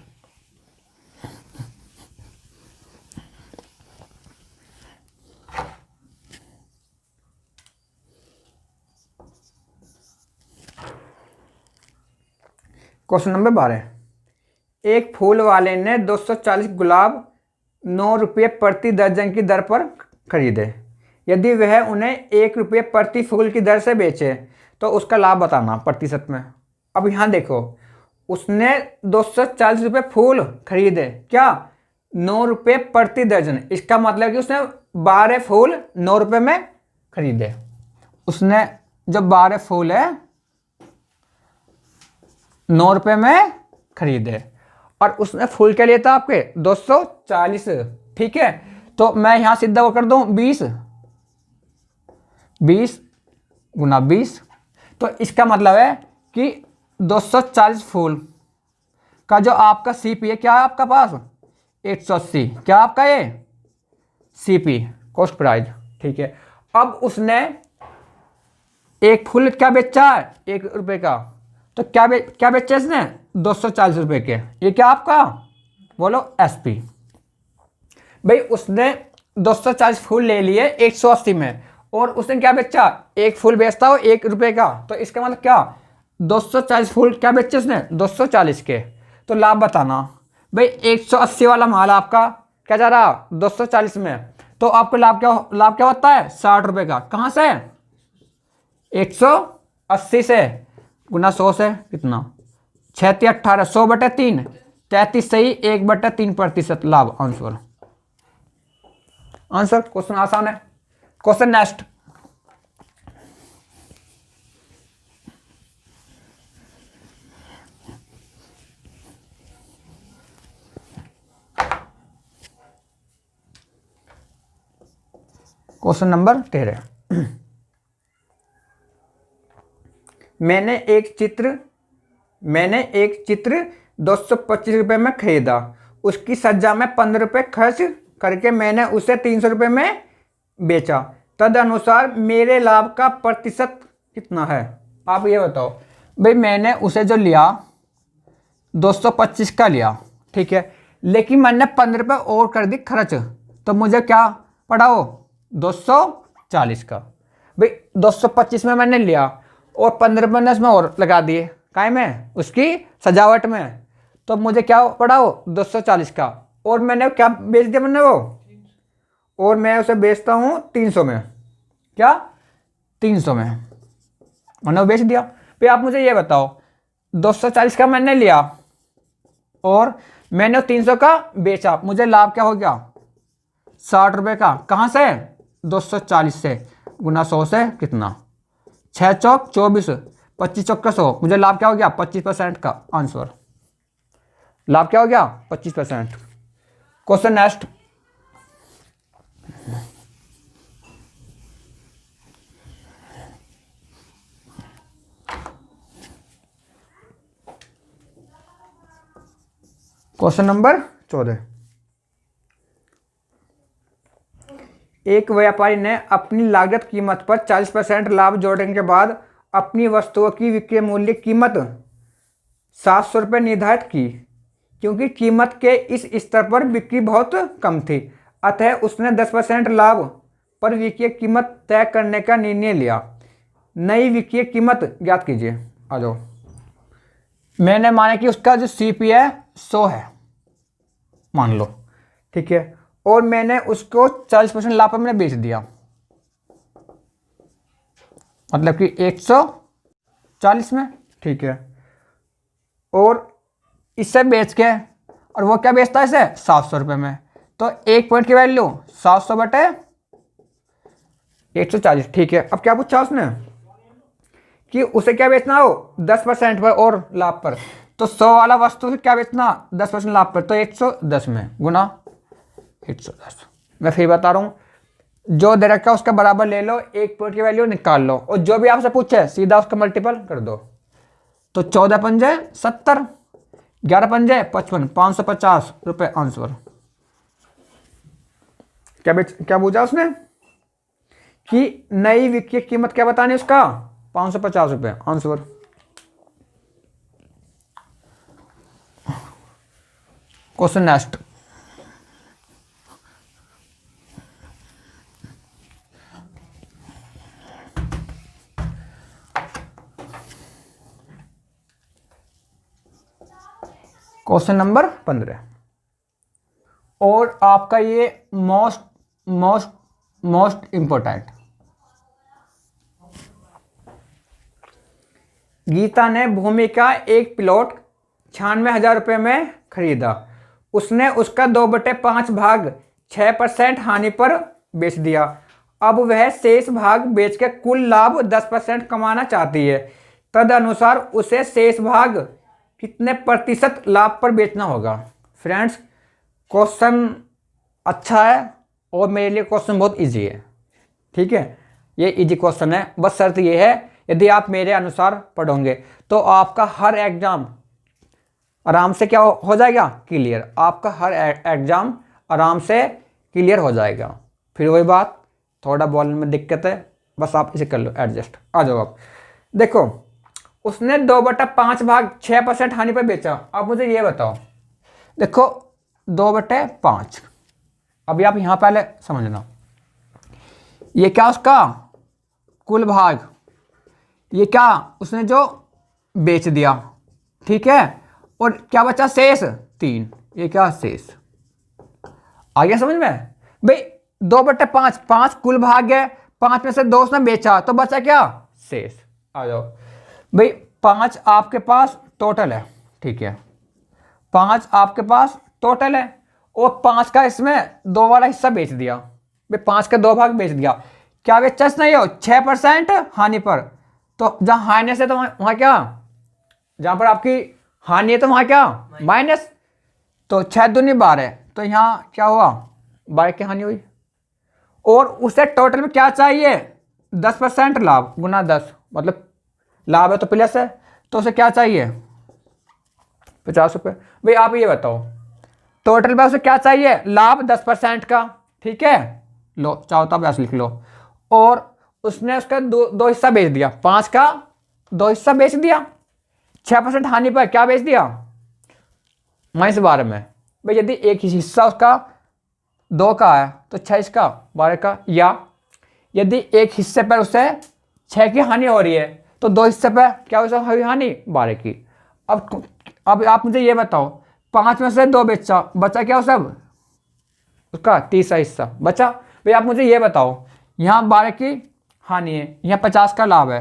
Question number 12। एक फूल वाले ने 240 गुलाब 9 रुपये प्रति दर्जन की दर पर खरीदे। यदि वह उन्हें 1 रुपये प्रति फूल की दर से बेचे तो उसका लाभ बताना प्रतिशत में। अब यहाँ देखो, उसने 240 रुपये फूल खरीदे, क्या 9 रुपये प्रति दर्जन। इसका मतलब कि उसने 12 फूल 9 रुपये में खरीदे। उसने जब 12 फूल है 9 रुपये में खरीदे, और उसने फूल क्या लिया था आपके 240। ठीक है, तो मैं यहां सीधा वो कर दूं 20 गुना 20। तो इसका मतलब है कि 240 फूल का जो आपका सीपी है, क्या है आपका पास 180, क्या आपका ये सीपी कॉस्ट प्राइस। ठीक है, अब उसने एक फूल क्या बेचा है 1 रुपये का, तो क्या बेचा इसने 240 रुपये के। ये क्या आपका बोलो एसपी। भाई उसने 240 फूल ले लिए 180 में, और उसने क्या बेचा, एक फूल बेचता हो 1 रुपये का, तो इसका मतलब क्या 240 फूल क्या बेचे उसने 240 के। तो लाभ बताना। भाई 180 वाला माल आपका क्या जा रहा 240 में, तो आपको लाभ क्या होता है 60 रुपये का। कहाँ से 180 से गुना 100 से कितना 6 18, 100/3, 33 सही 1/3% लाभ आंसर। आंसर क्वेश्चन आसान है। Question next. Question number 13। मैंने एक चित्र 225 रुपये में खरीदा। उसकी सज्जा में 15 रुपये खर्च करके मैंने उसे 300 रुपये में बेचा। तदनुसार मेरे लाभ का प्रतिशत कितना है। आप ये बताओ। भाई मैंने उसे जो लिया 225 का लिया, ठीक है, लेकिन मैंने 15 रुपये और कर दी खर्च, तो मुझे क्या पड़ा हो 240 का। भाई 225 में मैंने लिया और 15 रुपये इसमें और लगा दिए, काय में उसकी सजावट में, तो मुझे क्या पड़ा हो 240 का। और मैंने क्या बेच दिया मैंने वो, और मैं उसे बेचता हूँ 300 में, क्या 300 में मैंने वो बेच दिया। फिर आप मुझे ये बताओ 240 का मैंने लिया और मैंने 300 का बेचा, मुझे लाभ क्या हो गया 60 रुपये का। कहाँ से 240 से गुना 100 से कितना 6 चौक 24, 25 चौक का 100, मुझे लाभ क्या हो गया 25% का आंसर। लाभ क्या हो गया 25%। Question next. Question number 14। एक व्यापारी ने अपनी लागत कीमत पर 40% लाभ जोड़ने के बाद अपनी वस्तुओं की विक्रय मूल्य कीमत ₹700 निर्धारित की, क्योंकि कीमत के इस स्तर पर बिक्री बहुत कम थी, अतः उसने 10% लाभ पर विक्रय कीमत तय करने का निर्णय लिया। नई विक्रय कीमत ज्ञात कीजिए। आ जाओ। मैंने माना कि उसका जो CP है 100 है, मान लो, ठीक है, और मैंने उसको 40% लाभ पर मैंने बेच दिया, मतलब कि 140 में, ठीक है। और इससे बेच के, और वो क्या बेचता है इसे ₹700 में, तो एक पॉइंट की वैल्यू 700 बटे 140, ठीक है। अब क्या पूछा उसने कि उसे क्या बेचना हो 10% पर और लाभ पर, तो 100 वाला वस्तु से क्या बेचना 10% लाभ पर, तो 110 में गुना 110। मैं फिर बता रहा हूँ, जो दे रखा है उसका बराबर ले लो, एक पॉइंट की वैल्यू निकाल लो, और जो भी आपसे पूछे सीधा उसका मल्टीपल कर दो। तो 14 पंजे 70, 11 पंजे 55, ₹550 आंसर। क्या पूछा उसने कि नई विक्रय कीमत क्या बतानी उसका ₹550 answer. Question next. Question number 15, और आपका ये most most most important. Geeta ने भूमि का एक प्लॉट ₹96,000 में खरीदा। उसने उसका 2/5 भाग 6% हानि पर बेच दिया। अब वह शेष भाग बेच के कुल लाभ 10% कमाना चाहती है। तदनुसार उसे शेष भाग कितने प्रतिशत लाभ पर बेचना होगा। फ्रेंड्स, क्वेश्चन अच्छा है और मेरे लिए क्वेश्चन बहुत इजी है, ठीक है। ये इजी क्वेश्चन है, बस शर्त ये है यदि आप मेरे अनुसार पढ़ोगे तो आपका हर एग्जाम आराम से क्या हो जाएगा क्लियर। आपका हर एग्जाम आराम से क्लियर हो जाएगा। फिर वही बात, थोड़ा बोलने में दिक्कत है, बस आप इसे कर लो एडजस्ट। आ जाओ। आप देखो, उसने 2/5 भाग 6% हानि पर बेचा। अब मुझे ये बताओ, देखो 2/5, अभी आप यहां पहले समझना, ये क्या उसका कुल भाग, ये क्या उसने जो बेच दिया, ठीक है, और क्या बचा शेष 3, ये क्या शेष। आ गया समझ में भाई। 2/5, 5 कुल भाग है, 5 में से 2 उसने बेचा, तो बचा क्या शेष। आ जाओ भाई, 5 आपके पास टोटल है, ठीक है, 5 आपके पास टोटल है, और 5 का इसमें 2 वाला हिस्सा बेच दिया भाई, 5 का 2 भाग बेच दिया। क्या बेचा नहीं हो 6% हानि पर, तो जहां हानि से तो वहां क्या, जहां पर आपकी हानि है तो वहां क्या माइनस, तो 6 दूनी 12, तो यहाँ क्या हुआ 12 की हानि हुई। और उसे टोटल में क्या चाहिए 10% लाभ गुना 10, मतलब लाभ है तो प्लस है, तो उसे क्या चाहिए ₹50। भाई आप ये बताओ, टोटल में उसे क्या चाहिए लाभ 10% का, ठीक है, लो चाहो तो आप ऐसे लिख लो। और उसने उसका दो हिस्सा बेच दिया, 5 का 2 हिस्सा बेच दिया, 6% हानि पर क्या बेच दिया -12 में। भाई यदि एक ही हिस्सा उसका 2 का है तो 6 इसका 12 का, या यदि एक हिस्से पर उसे 6 की हानि हो रही है तो 2 हिस्से पर क्या हुई हानि 12 की। अब आप मुझे ये बताओ, 5 में से 2 बेचा, बचा क्या सब उसका तीसरा हिस्सा बचा। भाई आप मुझे ये बताओ, यहाँ 12 की हानि है, यहाँ 50 का लाभ है,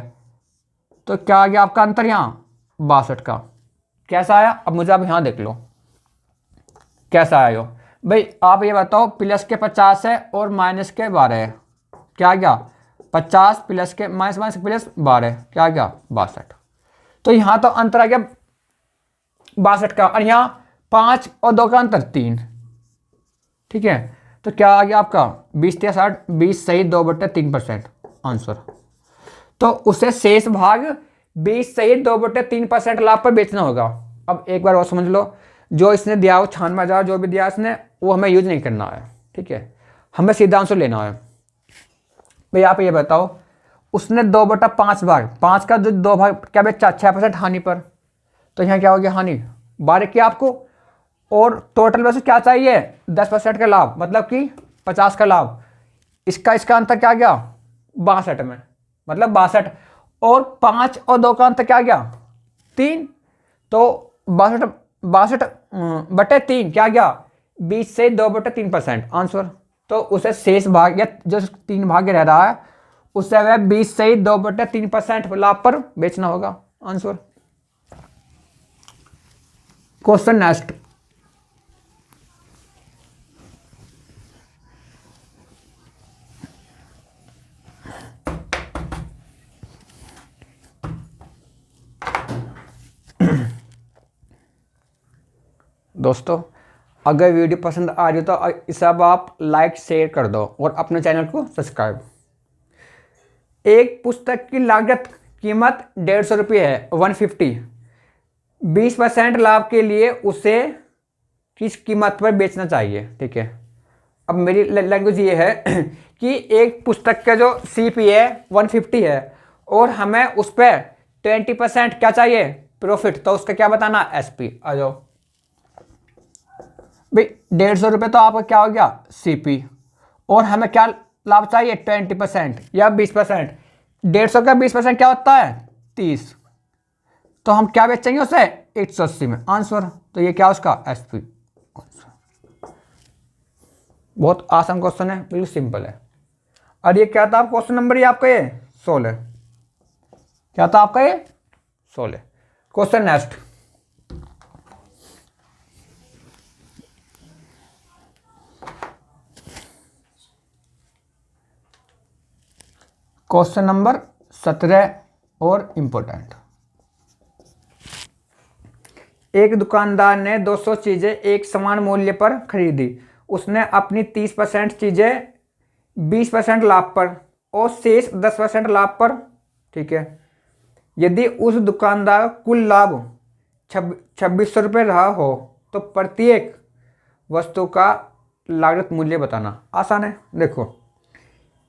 तो क्या आ गया आपका अंतर यहाँ 62 का। कैसा आया, अब मुझे आप यहाँ देख लो कैसा आया हो। भाई आप ये बताओ, प्लस के 50 है और माइनस के 12 है, क्या आ गया 50 प्लस के माइनस प्लस 12, क्या आ गया 62। तो यहाँ तो अंतर आ गया 62 का, और यहाँ 5 और 2 का अंतर 3, ठीक है, तो क्या आ गया आपका 20 या 60, 20 सही 2/3% आंसर। तो उसे शेष भाग 20 सही 2/3% लाभ पर बेचना होगा। अब एक बार और समझ लो, जो इसने दिया हो 96,000 जो भी दिया इसने, वो हमें यूज नहीं करना है, ठीक है, हमें सीधा आंसर लेना है। भाई आप ये बताओ, उसने 2/5 भाग, 5 का जो 2 भाग क्या बेचा 6% हानि पर, तो यहाँ क्या हो गया हानि 12 की आपको, और टोटल वैसे क्या चाहिए 10% का लाभ, मतलब कि 50 का लाभ। इसका अंतर क्या गया 62 में, मतलब 62, और 5 और 2 का अंतर क्या गया 3, तो 62/3 क्या गया 20 से 2/3% आंसर। तो उसे शेष भाग या जो 3 भाग रह रहा है उससे वह 20 से 2/3% लाभ पर बेचना होगा आंसर। Question next. दोस्तों अगर वीडियो पसंद आ रही हो तो इसे अब आप लाइक शेयर कर दो और अपने चैनल को सब्सक्राइब। एक पुस्तक की लागत कीमत 150 रुपये है 150, 20% लाभ के लिए उसे किस कीमत पर बेचना चाहिए। ठीक है, अब मेरी लैंग्वेज ये है कि एक पुस्तक का जो CP है 150 है और हमें उस पर 20% क्या चाहिए प्रॉफिट, तो उसका क्या बताना SP। आ जाओ भाई 150 रुपये तो आपका क्या हो गया CP, और हमें क्या लाभ चाहिए 20% या 20%। 150 का 20% क्या होता है 30, तो हम क्या बेचेंगे उसे 180 में आंसर। तो ये क्या उसका SP। बहुत आसान क्वेश्चन है, बिल्कुल सिंपल है। और ये क्या था क्वेश्चन नंबर ये आपका ये 16, क्या था आपका ये 16। Question next. क्वेश्चन नंबर 17 और इंपॉर्टेंट। एक दुकानदार ने 200 चीजें एक समान मूल्य पर खरीदी। उसने अपनी 30% चीजें 20% लाभ पर और शेष 10% लाभ पर। ठीक है, यदि उस दुकानदार कुल लाभ 2600 रुपये रहा हो तो प्रत्येक वस्तु का लागत मूल्य बताना। आसान है, देखो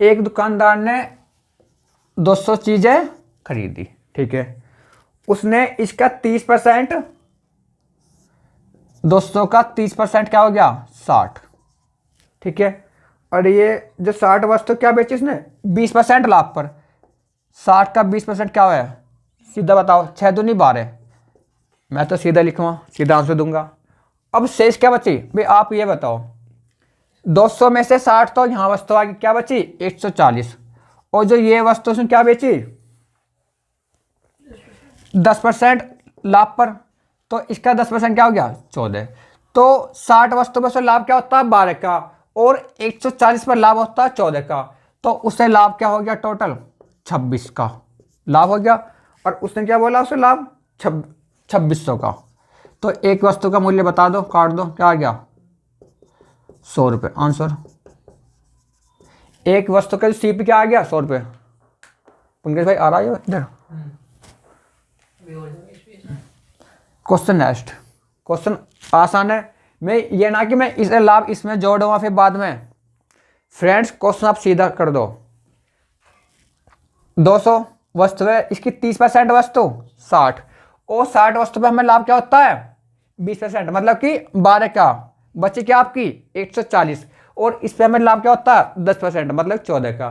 एक दुकानदार ने 200 चीजें खरीदी। ठीक है, उसने इसका 30%, 200 का 30% क्या हो गया 60। ठीक है, और ये जो 60 वस्तु क्या बेची इसने 20% लाभ पर, 60 का 20% क्या हुआ, सीधा बताओ 6 दूनी 12, मैं तो सीधा लिखूँगा, सीधा आंसर दूंगा। अब शेष क्या बची भाई आप ये बताओ, 200 में से 60 तो यहाँ वस्तु आ गई, क्या बची 140, और जो ये वस्तु उसने क्या बेची 10% लाभ पर, तो इसका 10% क्या हो गया 14। तो 60 वस्तु में से लाभ क्या होता है 12 का, और 140 पर लाभ होता है 14 का, तो उसे लाभ क्या हो गया टोटल 26 का लाभ हो गया। और उसने क्या बोला उसे लाभ 2600 का। तो एक वस्तु का मूल्य बता दो, काट दो, क्या आ गया 100 रुपये आंसर। एक वस्तु का जो CP क्या आ गया 100 रुपये। पंकज भाई आ रहा है इधर। Question next. क्वेश्चन आसान है, मैं ये ना कि मैं इस लाभ इसमें जोड़ूंगा फिर बाद में। फ्रेंड्स क्वेश्चन आप सीधा कर दो। 200 वस्तु है, इसकी 30% वस्तु 60, और 60 वस्तु पे हमें लाभ क्या होता है 20%, मतलब कि 12 का, बची क्या आपकी 140, और इस पे हमें लाभ क्या होता है 10%, मतलब 14 का।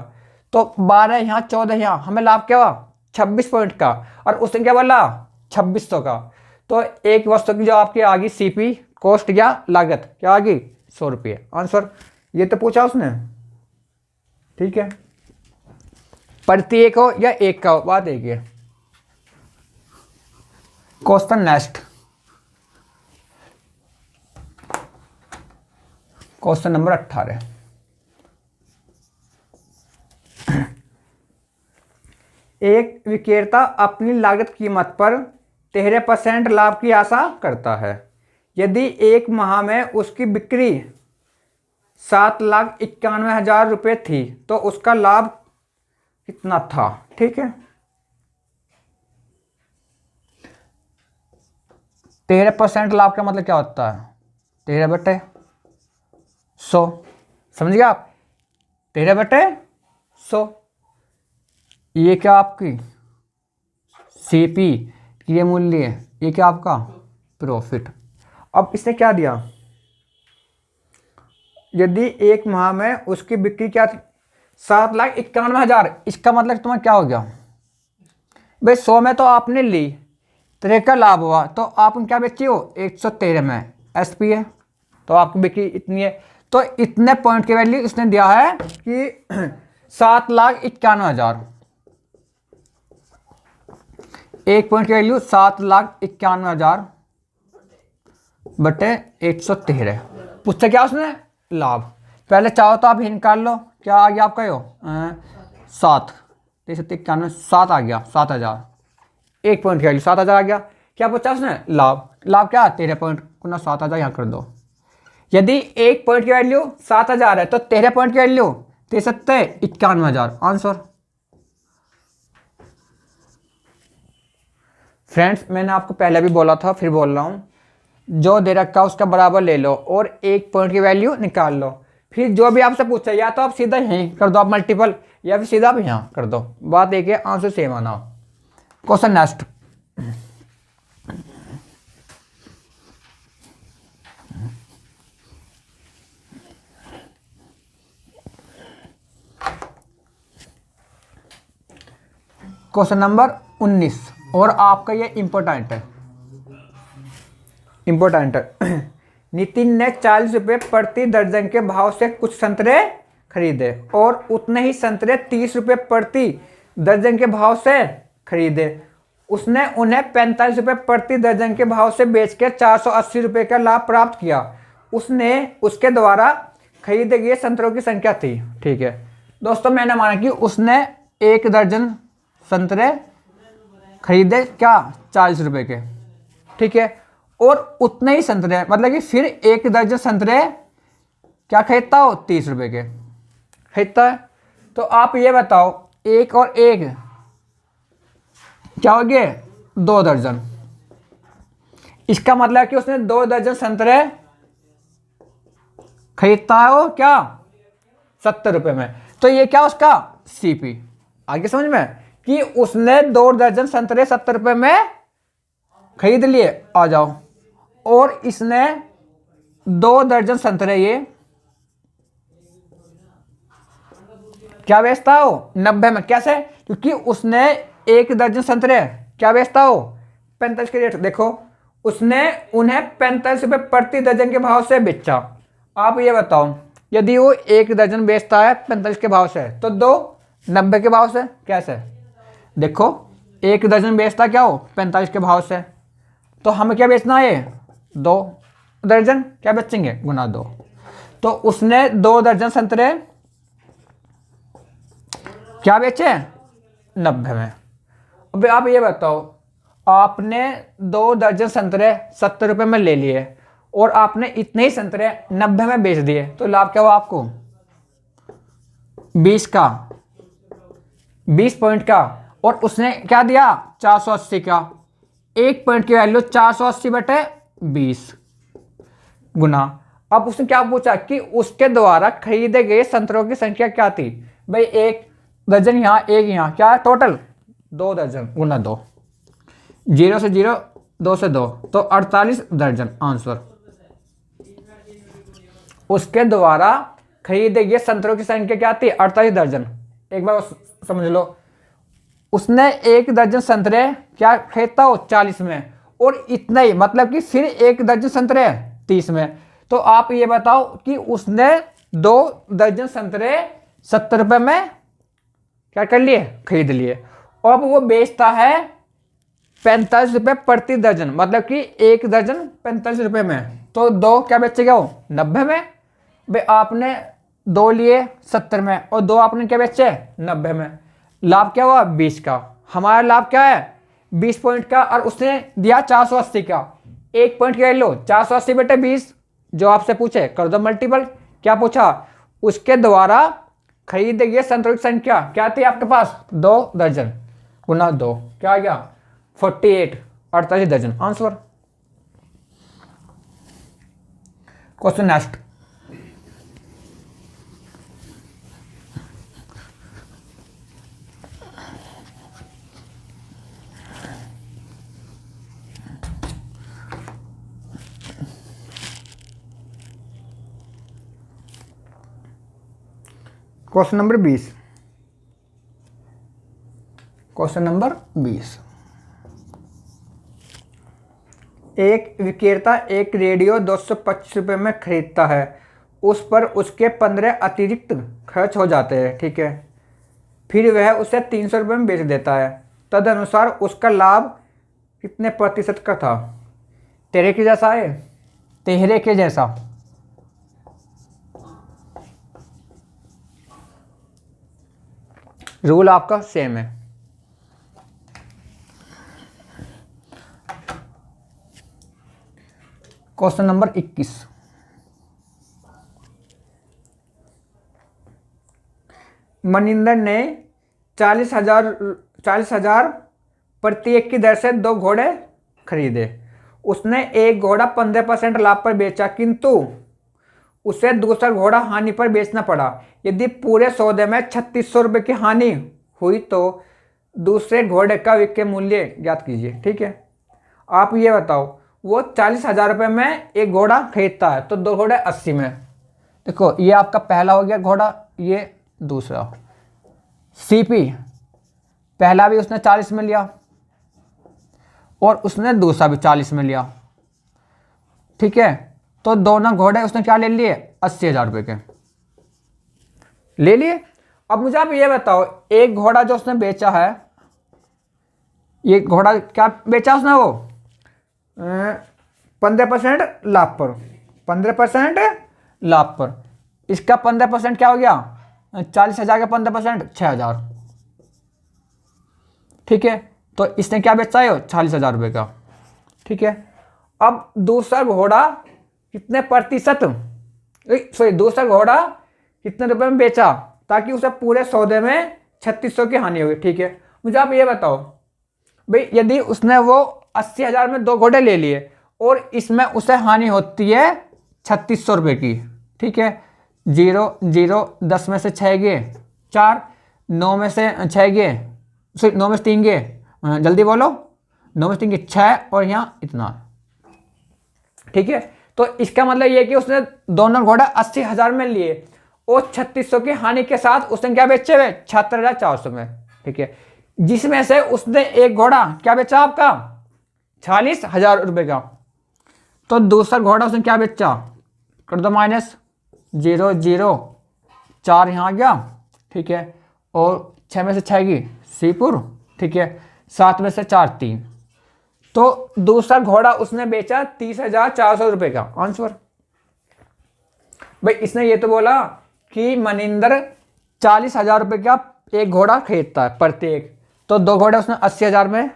तो 12 यहाँ 14 यहाँ, हमें लाभ क्या हुआ 26 पॉइंट का, और उसने क्या बोला 2600 का। तो एक वस्तु की जो आपकी आ गई CP कॉस्ट या लागत क्या आ गई 100 रुपये आंसर। ये तो पूछा उसने। ठीक है, प्रत्येक हो या एक का हो, बात एक है। Question next. Question number 18। एक विक्रेता अपनी लागत कीमत पर 13% लाभ की आशा करता है। यदि एक माह में उसकी बिक्री 7,91,000 रुपये थी तो उसका लाभ कितना था। ठीक है, 13% लाभ का मतलब क्या होता है 13/100, समझ गए आप 13/100। ये क्या आपकी CP ये मूल्य है, ये क्या आपका प्रॉफिट। अब इसने क्या दिया, यदि एक माह में उसकी बिक्री क्या थी, 7,91,000। इसका मतलब तुम्हारा क्या हो गया भाई, 100 में तो आपने ली, 13 का लाभ हुआ, तो आप क्या बेची हो 113 में, एसपी है, तो आपकी बिक्री इतनी है। तो इतने पॉइंट की वैल्यू इसने दिया है कि 7,91,000, एक पॉइंट की वैल्यू 7,91,000 बटे 113। पूछता क्या उसने, लाभ। पहले चाहो तो आप ही निकाल लो, क्या आ गया आपका यो 7, 93, 7 आ गया, 7,000, एक पॉइंट की वैल्यू 7,000 आ गया। क्या पूछा उसने, लाभ। लाभ क्या 13 पॉइंट गुना 7,000 यहाँ कर दो। यदि एक पॉइंट की वैल्यू 7,000 है तो 13 पॉइंट की वैल्यू 93,91,000 आंसर। फ्रेंड्स मैंने आपको पहले भी बोला था, फिर बोल रहा हूं, जो दे रखा उसका बराबर ले लो और एक पॉइंट की वैल्यू निकाल लो। फिर जो भी आपसे पूछा, या तो आप सीधा यहीं कर दो आप मल्टीपल, या फिर सीधा आप यहाँ कर दो, बात एक है, आंसर सेम आना। Question next. क्वेश्चन नंबर 19, और आपका ये इंपॉर्टेंट है, इंपॉर्टेंट है। नितिन ने 40 रुपये प्रति दर्जन के भाव से कुछ संतरे खरीदे और उतने ही संतरे 30 रुपये प्रति दर्जन के भाव से खरीदे। उसने उन्हें 45 रुपये प्रति दर्जन के भाव से बेचकर 480 रुपये का लाभ प्राप्त किया। उसने उसके द्वारा खरीदे गए संतरों की संख्या थी। ठीक है दोस्तों, मैंने माना कि उसने 1 दर्जन संतरे खरीदे क्या 40 रुपये के, ठीक है, और उतने ही संतरे, मतलब कि फिर 1 दर्जन संतरे क्या खरीदता हो 30 रुपये के खरीदता है। तो आप ये बताओ, 1 और 1 क्या हो गए 2 दर्जन। इसका मतलब कि उसने 2 दर्जन संतरे खरीदता है वो क्या 70 रुपये में। तो ये क्या उसका सीपी, आगे समझ में, कि उसने 2 दर्जन संतरे 70 रुपये में खरीद लिए, आ जाओ, और इसने 2 दर्जन संतरे ये क्या बेचता हो 90 में। कैसे, क्योंकि उसने 1 दर्जन संतरे क्या बेचता हो 45 के रेट। देखो उसने उन्हें 45 रुपये प्रति दर्जन के भाव से बेचा। आप ये बताओ, यदि वो 1 दर्जन बेचता है 45 के भाव से, तो 2 90 के भाव से। कैसे, देखो 1 दर्जन बेचता क्या हो 45 के भाव से, तो हमें क्या बेचना है 2 दर्जन, क्या बेचेंगे गुना 2। तो उसने 2 दर्जन संतरे क्या बेचे 90 में। अब आप ये बताओ, आपने 2 दर्जन संतरे 70 रुपये में ले लिए और आपने इतने ही संतरे 90 में बेच दिए, तो लाभ क्या हुआ आपको 20 का, 20 पॉइंट का। और उसने क्या दिया 480 का, 1 पॉइंट की वैल्यू 480 बटे 20 गुना। अब उसने क्या पूछा कि उसके द्वारा खरीदे गए संतरों की संख्या क्या थी। भाई 1 दर्जन यहाँ, 1 यहाँ, क्या टोटल 2 दर्जन गुना 2, 0 से 0, 2 से 2, तो 48 दर्जन आंसर। उसके द्वारा खरीदे गए संतरों की संख्या क्या थी 48 दर्जन। एक बार समझ लो, उसने 1 दर्जन संतरे क्या खरीदता हो 40 में, और इतना ही, मतलब कि फिर 1 दर्जन संतरे 30 में। तो आप ये बताओ कि उसने 2 दर्जन संतरे 70 रुपये में क्या कर लिए खरीद लिए, अब वो बेचता है 45 रुपये प्रति दर्जन, मतलब कि 1 दर्जन 45 रुपये में, तो 2 क्या बेचेगा वो 90 में। भाई आपने 2 लिए 70 में और 2 आपने क्या बेचे 90 में, लाभ क्या हुआ 20 का। हमारा लाभ क्या है 20 पॉइंट का, और उसने दिया 480 का, 1 पॉइंट का लो 480 बटे 20, जो आपसे पूछे कर दो मल्टीपल। क्या पूछा, उसके द्वारा खरीदे गए संतरों की संख्या क्या थी आपके पास 2 दर्जन गुना 2, क्या आ गया 48, 48 दर्जन answer. Question next. Question number 20। Question number 20। एक विक्रेता एक रेडियो 225 रुपये में खरीदता है, उस पर उसके 15 अतिरिक्त खर्च हो जाते हैं, ठीक है। फिर वह उसे 300 रुपये में बेच देता है, तदनुसार उसका लाभ कितने प्रतिशत का था? तेरे के जैसा है, तेहरे के जैसा। रूल आपका सेम है। Question number 21। मनिंदर ने 40,000 प्रत्येक की दर से 2 घोड़े खरीदे। उसने एक घोड़ा 15% लाभ पर बेचा, किंतु उसे दूसरा घोड़ा हानि पर बेचना पड़ा। यदि पूरे सौदे में 3600 रुपये की हानि हुई तो दूसरे घोड़े का विक्रय मूल्य ज्ञात कीजिए, ठीक है। आप ये बताओ, वो 40,000 रुपये में एक घोड़ा खरीदता है, तो 2 घोड़े 80 में। देखो, ये आपका पहला हो गया घोड़ा, ये दूसरा। सीपी पहला भी उसने 40 में लिया और उसने दूसरा भी 40 में लिया, ठीक है। तो दोनों घोड़े उसने क्या ले लिए? 80,000 रुपये के ले लिए। अब मुझे आप ये बताओ, एक घोड़ा जो उसने बेचा है, ये घोड़ा क्या बेचा उसने? वो 15% लाभ पर, 15% लाभ पर। इसका 15% क्या हो गया? 40,000 का 15% 6,000, ठीक है। तो इसने क्या बेचा है? 40,000 रुपये का, ठीक है। अब दूसरा घोड़ा कितने प्रतिशत, सॉरी, दूसरा घोड़ा कितने रुपए में बेचा ताकि उसे पूरे सौदे में 3600 की हानि होगी, ठीक है। मुझे आप ये बताओ भाई, यदि उसने वो 80,000 में 2 घोड़े ले लिए और इसमें उसे हानि होती है 3600 रुपये की, ठीक है। 0 0 10 में से 6 गए 4, 9 में से 6 गए, सॉरी 9 में से 3 गए, जल्दी बोलो, 9 में से 3 गए 6 और यहाँ इतना, ठीक है। तो इसका मतलब ये कि उसने दोनों घोड़ा 80,000 में लिए और 3600 की हानि के साथ उसने क्या बेचे हुए? 76,400 में, ठीक है। जिसमें से उसने एक घोड़ा क्या बेचा आपका? 40,000 रुपये का। तो दूसरा घोड़ा उसने क्या बेचा? कर दो माइनस, 0 0 4 यहाँ आ गया, ठीक है। और 6 में से 6 की सीपुर, ठीक है। 7 में से 4 3। तो दूसरा घोड़ा उसने बेचा 30,400 रुपये का। आंसर भाई, इसने ये तो बोला कि मनिंदर 40,000 रुपये का एक घोड़ा खरीदता है प्रत्येक, तो 2 घोड़े उसने 80,000 में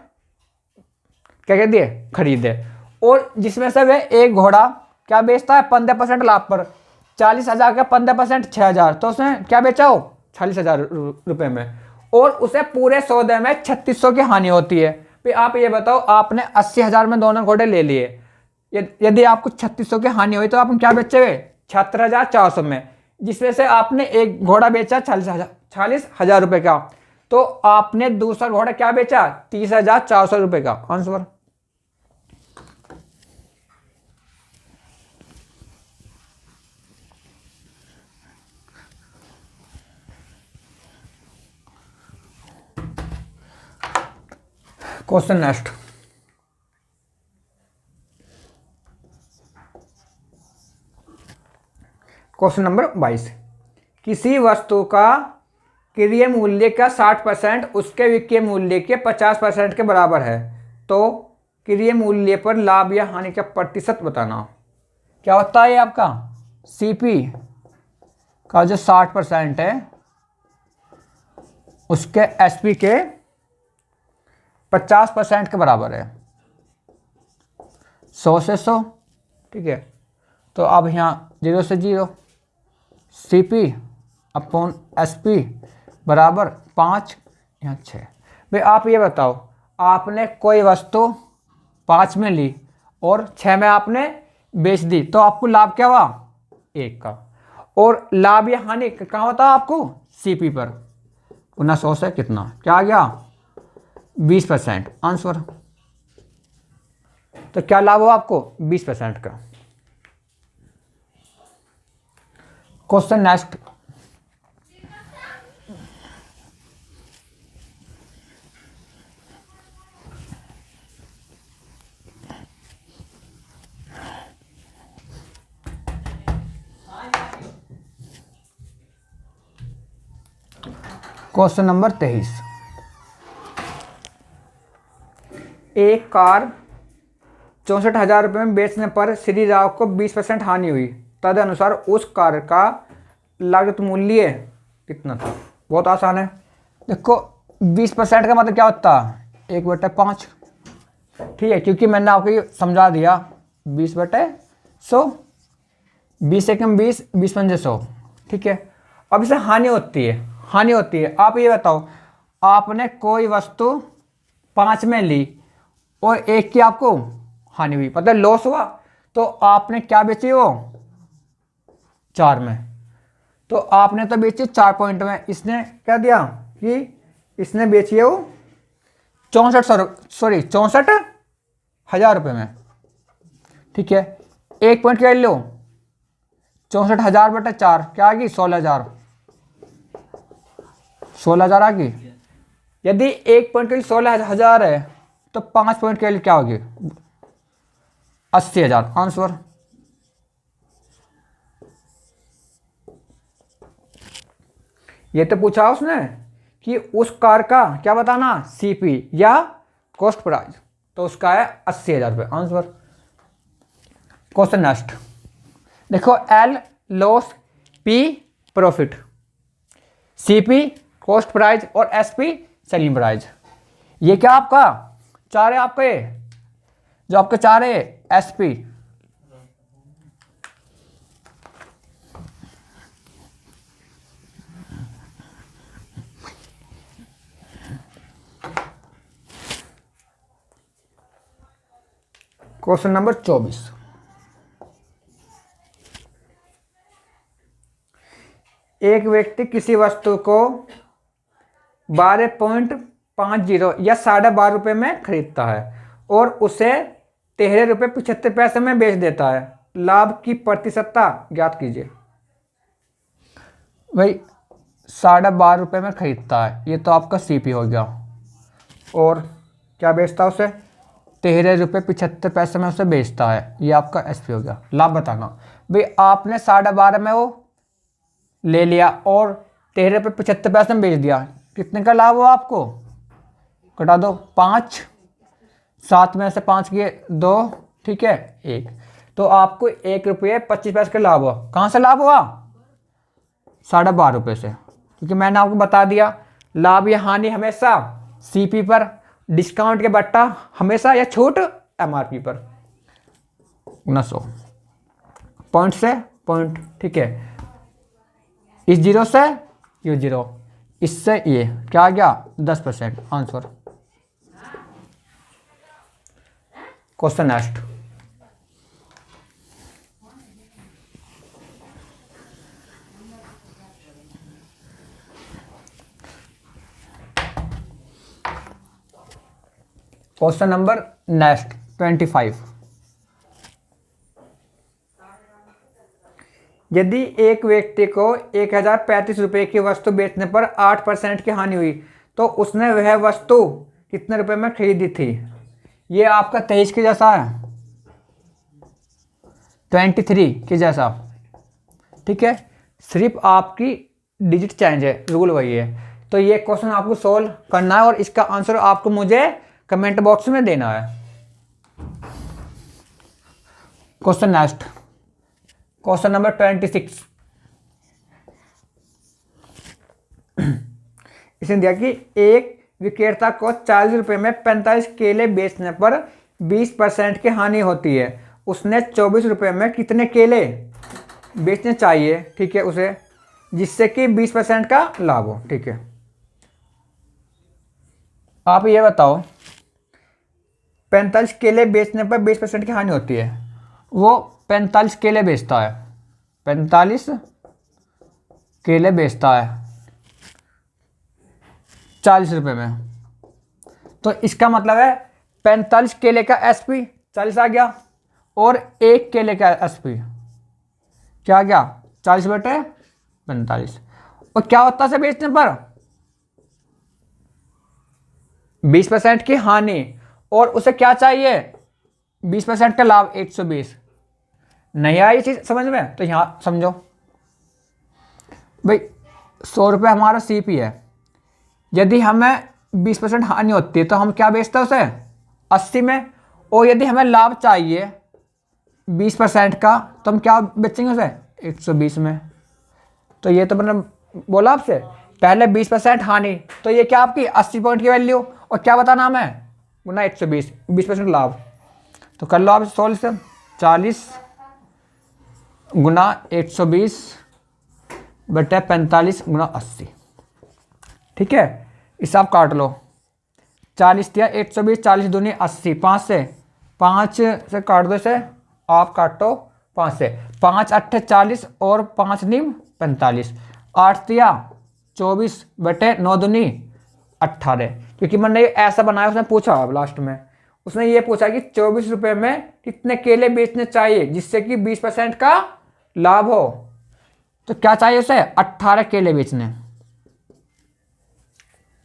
क्या कह दिए? खरीदे। और जिसमें से वह एक घोड़ा क्या बेचता है? 15% लाभ पर। 40,000 का 15% 6,000, तो उसने क्या बेचा हो? 40,000 रुपये में, और उसे पूरे सौदे में 3600 की हानि होती है। फिर आप ये बताओ, आपने 80,000 में दोनों घोड़े ले लिए, यदि आपको 3600 की हानि हुई तो आप क्या बेचे हुए? 76,400 में, जिसमें से आपने एक घोड़ा बेचा 40,000 रुपये का, तो आपने दूसरा घोड़ा क्या बेचा? 30,400 रुपये का। Answer question next. Question number 22। किसी वस्तु का क्रय मूल्य का 60% उसके विक्रय मूल्य के 50% के बराबर है, तो क्रय मूल्य पर लाभ या हानि का प्रतिशत बताना। क्या होता है आपका? सीपी का जो 60% है उसके एसपी के 50% के बराबर है, 100 से 100, ठीक है। तो अब यहाँ 0 से 0, CP अपॉन SP बराबर 5, यहाँ 6। भाई आप ये बताओ, आपने कोई वस्तु 5 में ली और 6 में आपने बेच दी, तो आपको लाभ क्या हुआ? 1 का। और लाभ या हानि कहाँ होता है आपको? CP पर। 100 से कितना क्या आ गया? 20%। आंसर तो क्या लाभ हो आपको? 20% का। Question next. Question number 23। एक कार 64,000 रुपये में बेचने पर श्री राव को 20% हानि हुई। तदनुसार उस कार का लागत मूल्य कितना था? बहुत आसान है। देखो 20% का मतलब क्या होता है? 1/5। ठीक है, क्योंकि मैंने आपको ये समझा दिया 20/100, 20 एकम 20, 20 पंजे 100। ठीक है, अब इसे हानि होती है, हानि होती है। आप ये बताओ, आपने कोई वस्तु 5 में ली और 1 की आपको हानि हुई, मतलब लॉस हुआ, तो आपने क्या बेची? वो 4 में। तो आपने तो बेची 4 पॉइंट में, इसने क्या दिया कि इसने बेची है वो 64,000 रुपये में। ठीक है, 1 पॉइंट क्या लो, 64,000/4 क्या आ गई? 16,000। 16,000 आ गई। यदि 1 पॉइंट के लिए 16,000 है तो 5 पॉइंट के लिए क्या होगी? 80,000 आंसर। ये तो पूछा उसने कि उस कार का क्या बताना, सीपी या कॉस्ट प्राइस, तो उसका है 80,000 रुपये आंसर। क्वेश्चन नेक्स्ट देखो, L loss, P profit, CP cost price और एसपी सेलिंग प्राइस। ये क्या आपका चार है? आपके जो आपके चार है एसपी, क्वेश्चन नंबर 24। एक व्यक्ति किसी वस्तु को 12.50 या 12.5 रुपये में खरीदता है और उसे 13.75 रुपये में बेच देता है। लाभ की प्रतिशतता ज्ञात कीजिए। भाई 12.5 रुपये में खरीदता है, ये तो आपका सीपी हो गया, और क्या बेचता है? उसे 13.75 रुपये में उसे बेचता है, ये आपका एसपी हो गया। लाभ बताना। भाई आपने 12.5 में वो ले लिया और 13.75 में बेच दिया, कितने का लाभ हुआ आपको? घटा दो, 5, 7 में से 5 किए 2, ठीक है 1, तो आपको 1.25 रुपये का लाभ हुआ। कहाँ से लाभ हुआ? 12.5 रुपये से, क्योंकि मैंने आपको बता दिया लाभ या हानि हमेशा सीपी पर, डिस्काउंट के बट्टा हमेशा, या छूट एमआरपी पर। 900 पॉइंट से पॉइंट, ठीक है, इस 0 से ये 0, इससे ये क्या आ गया? 10% answer. Question next. Question number next 25। यदि एक व्यक्ति को 1,035 रुपये की वस्तु बेचने पर 8% की हानि हुई तो उसने वह वस्तु कितने रुपए में खरीदी थी? ये आपका 23 के जैसा है, 23 के जैसा, ठीक है, सिर्फ आपकी डिजिट चेंज है, रूल वही है। तो ये क्वेश्चन आपको सोल्व करना है और इसका आंसर आपको मुझे कमेंट बॉक्स में देना है। Question next, question number 26। इसने दिया कि एक विक्रेता को 40 रुपये में 45 केले बेचने पर 20% की हानि होती है। उसने 24 रुपये में कितने केले बेचने चाहिए, ठीक है, उसे, जिससे कि 20% का लाभ हो। ठीक है, आप ये बताओ 45 केले बेचने पर 20% की हानि होती है। वो 45 केले बेचता है, 45 केले बेचता है 40 रुपये में, तो इसका मतलब है 45 केले का एसपी 40 आ गया और 1 केले का एसपी क्या आ गया? 40/45। और क्या होता है बेचने पर? 20% की हानि, और उसे क्या चाहिए? 20% का लाभ, 120। नहीं आया ये चीज समझ में? तो यहां समझो भाई, 100 रुपये हमारा सीपी है, यदि हमें 20% हानि होती है तो हम क्या बेचते हैं उसे 80 में, और यदि हमें लाभ चाहिए 20% का तो हम क्या बेचेंगे उसे 120 में। तो ये तो मैंने बोला आपसे पहले 20% हानि, तो ये क्या आपकी 80 पॉइंट की वैल्यू, और क्या बताना हमें गुना 120, 20% लाभ। तो कर लो आप सॉल्यूशन, 40 गुना 120 बटे 45 गुना 80। ठीक है, इसे आप काट लो, 40 दिया 120, 40 दूनी 80, 5 से काट दो इसे, आप काटो 5 से, 5 अट्ठे 40 और 5 नीम 45, 8 दिया 24 बटे 9 दूनी 18। क्योंकि मैंने ऐसा बनाया, उसने पूछा अब लास्ट में, उसने ये पूछा कि 24 रुपये में कितने केले बेचने चाहिए जिससे कि 20% का लाभ हो। तो क्या चाहिए उसे 18 केले बेचने,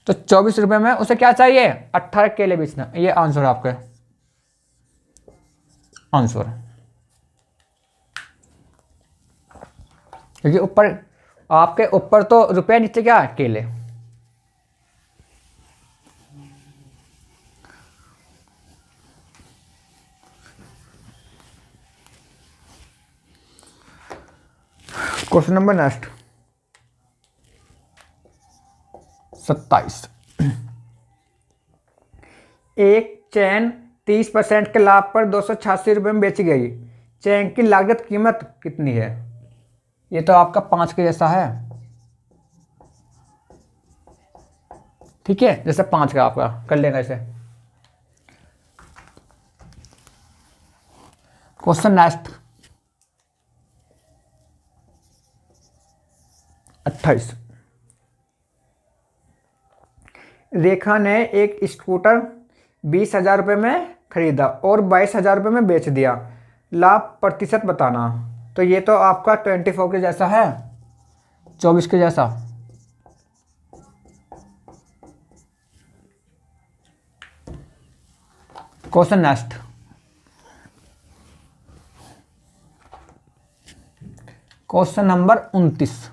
तो 24 रुपये में उसे क्या चाहिए 18 केले बेचना। ये आंसर है आपका आंसर, क्योंकि ऊपर आपके ऊपर तो रुपया, नीचे क्या है केले। Question number next 27। एक चैन 30% के लाभ पर 286 रुपये में बेची गई, चैन की लागत कीमत कितनी है। ये तो आपका 5 के जैसा है। ठीक है, जैसे 5 का आपका कर लेना इसे। Question next 28। रेखा ने एक स्कूटर 20,000 रुपये में खरीदा और 22,000 रुपये में बेच दिया, लाभ प्रतिशत बताना। तो ये तो आपका 24 के जैसा है, 24 के जैसा। Question next question number 29।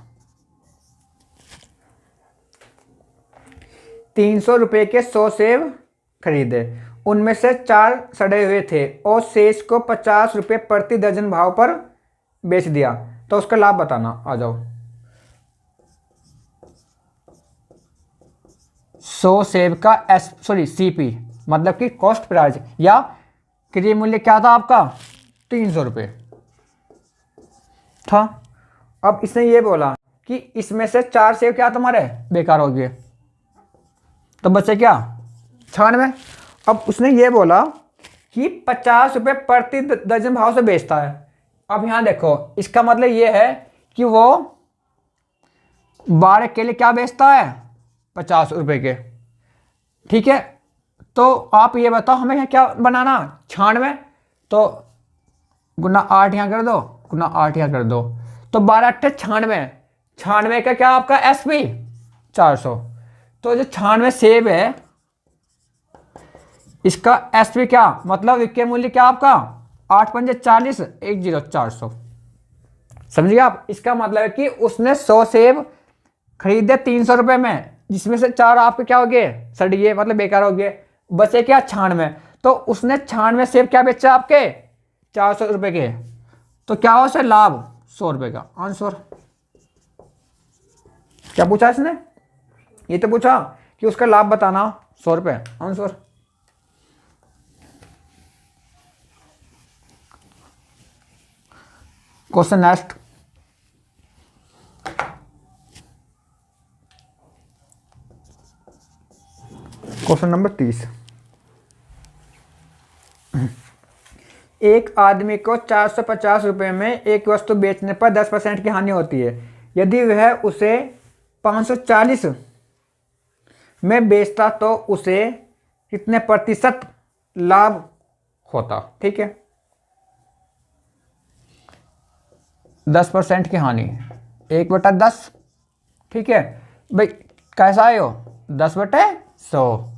300 रुपये के 100 सेब खरीदे, उनमें से 4 सड़े हुए थे और शेष को 50 रुपये प्रति दर्जन भाव पर बेच दिया, तो उसका लाभ बताना। आ जाओ, 100 सेब का CP मतलब कि कॉस्ट प्राइस या क्रय मूल्य क्या था आपका 300 रुपये था। अब इसने ये बोला कि इसमें से 4 सेब क्या तुम्हारे बेकार हो गए, तो बचे क्या 96। अब उसने ये बोला कि 50 रुपये प्रति दर्जन भाव से बेचता है। अब यहाँ देखो, इसका मतलब ये है कि वो 12 केले क्या बेचता है 50 रुपये के। ठीक है, तो आप ये बताओ हमें क्या बनाना 96, तो गुना 8 यहाँ कर दो, गुना 8 यहाँ कर दो, तो 12 अट्ठे 96, 96 का क्या आपका SP 400। तो जो 96 सेब है इसका SP क्या मतलब विक्रय मूल्य क्या आपका 8 पंजे 40, 10400। समझिए आप, इसका मतलब है कि उसने 100 सेब खरीदे 300 रुपये में, जिसमें से 4 आपके क्या हो गए सड़िए मतलब बेकार हो गए, बचे क्या 96। तो उसने 96 सेब क्या बेचा आपके 400 रुपये के, तो क्या हो सर लाभ 100 रुपये का। आंसर क्या पूछा इसने, ये तो पूछा कि उसका लाभ बताना 100 रुपये। Answer question next question number 30। एक आदमी को 450 रुपये में एक वस्तु बेचने पर 10% की हानि होती है। यदि वह उसे 540 में बेचता तो उसे कितने प्रतिशत लाभ होता। ठीक है, 10% की हानि 1/10। ठीक है भाई, कैसा है हो 10/100,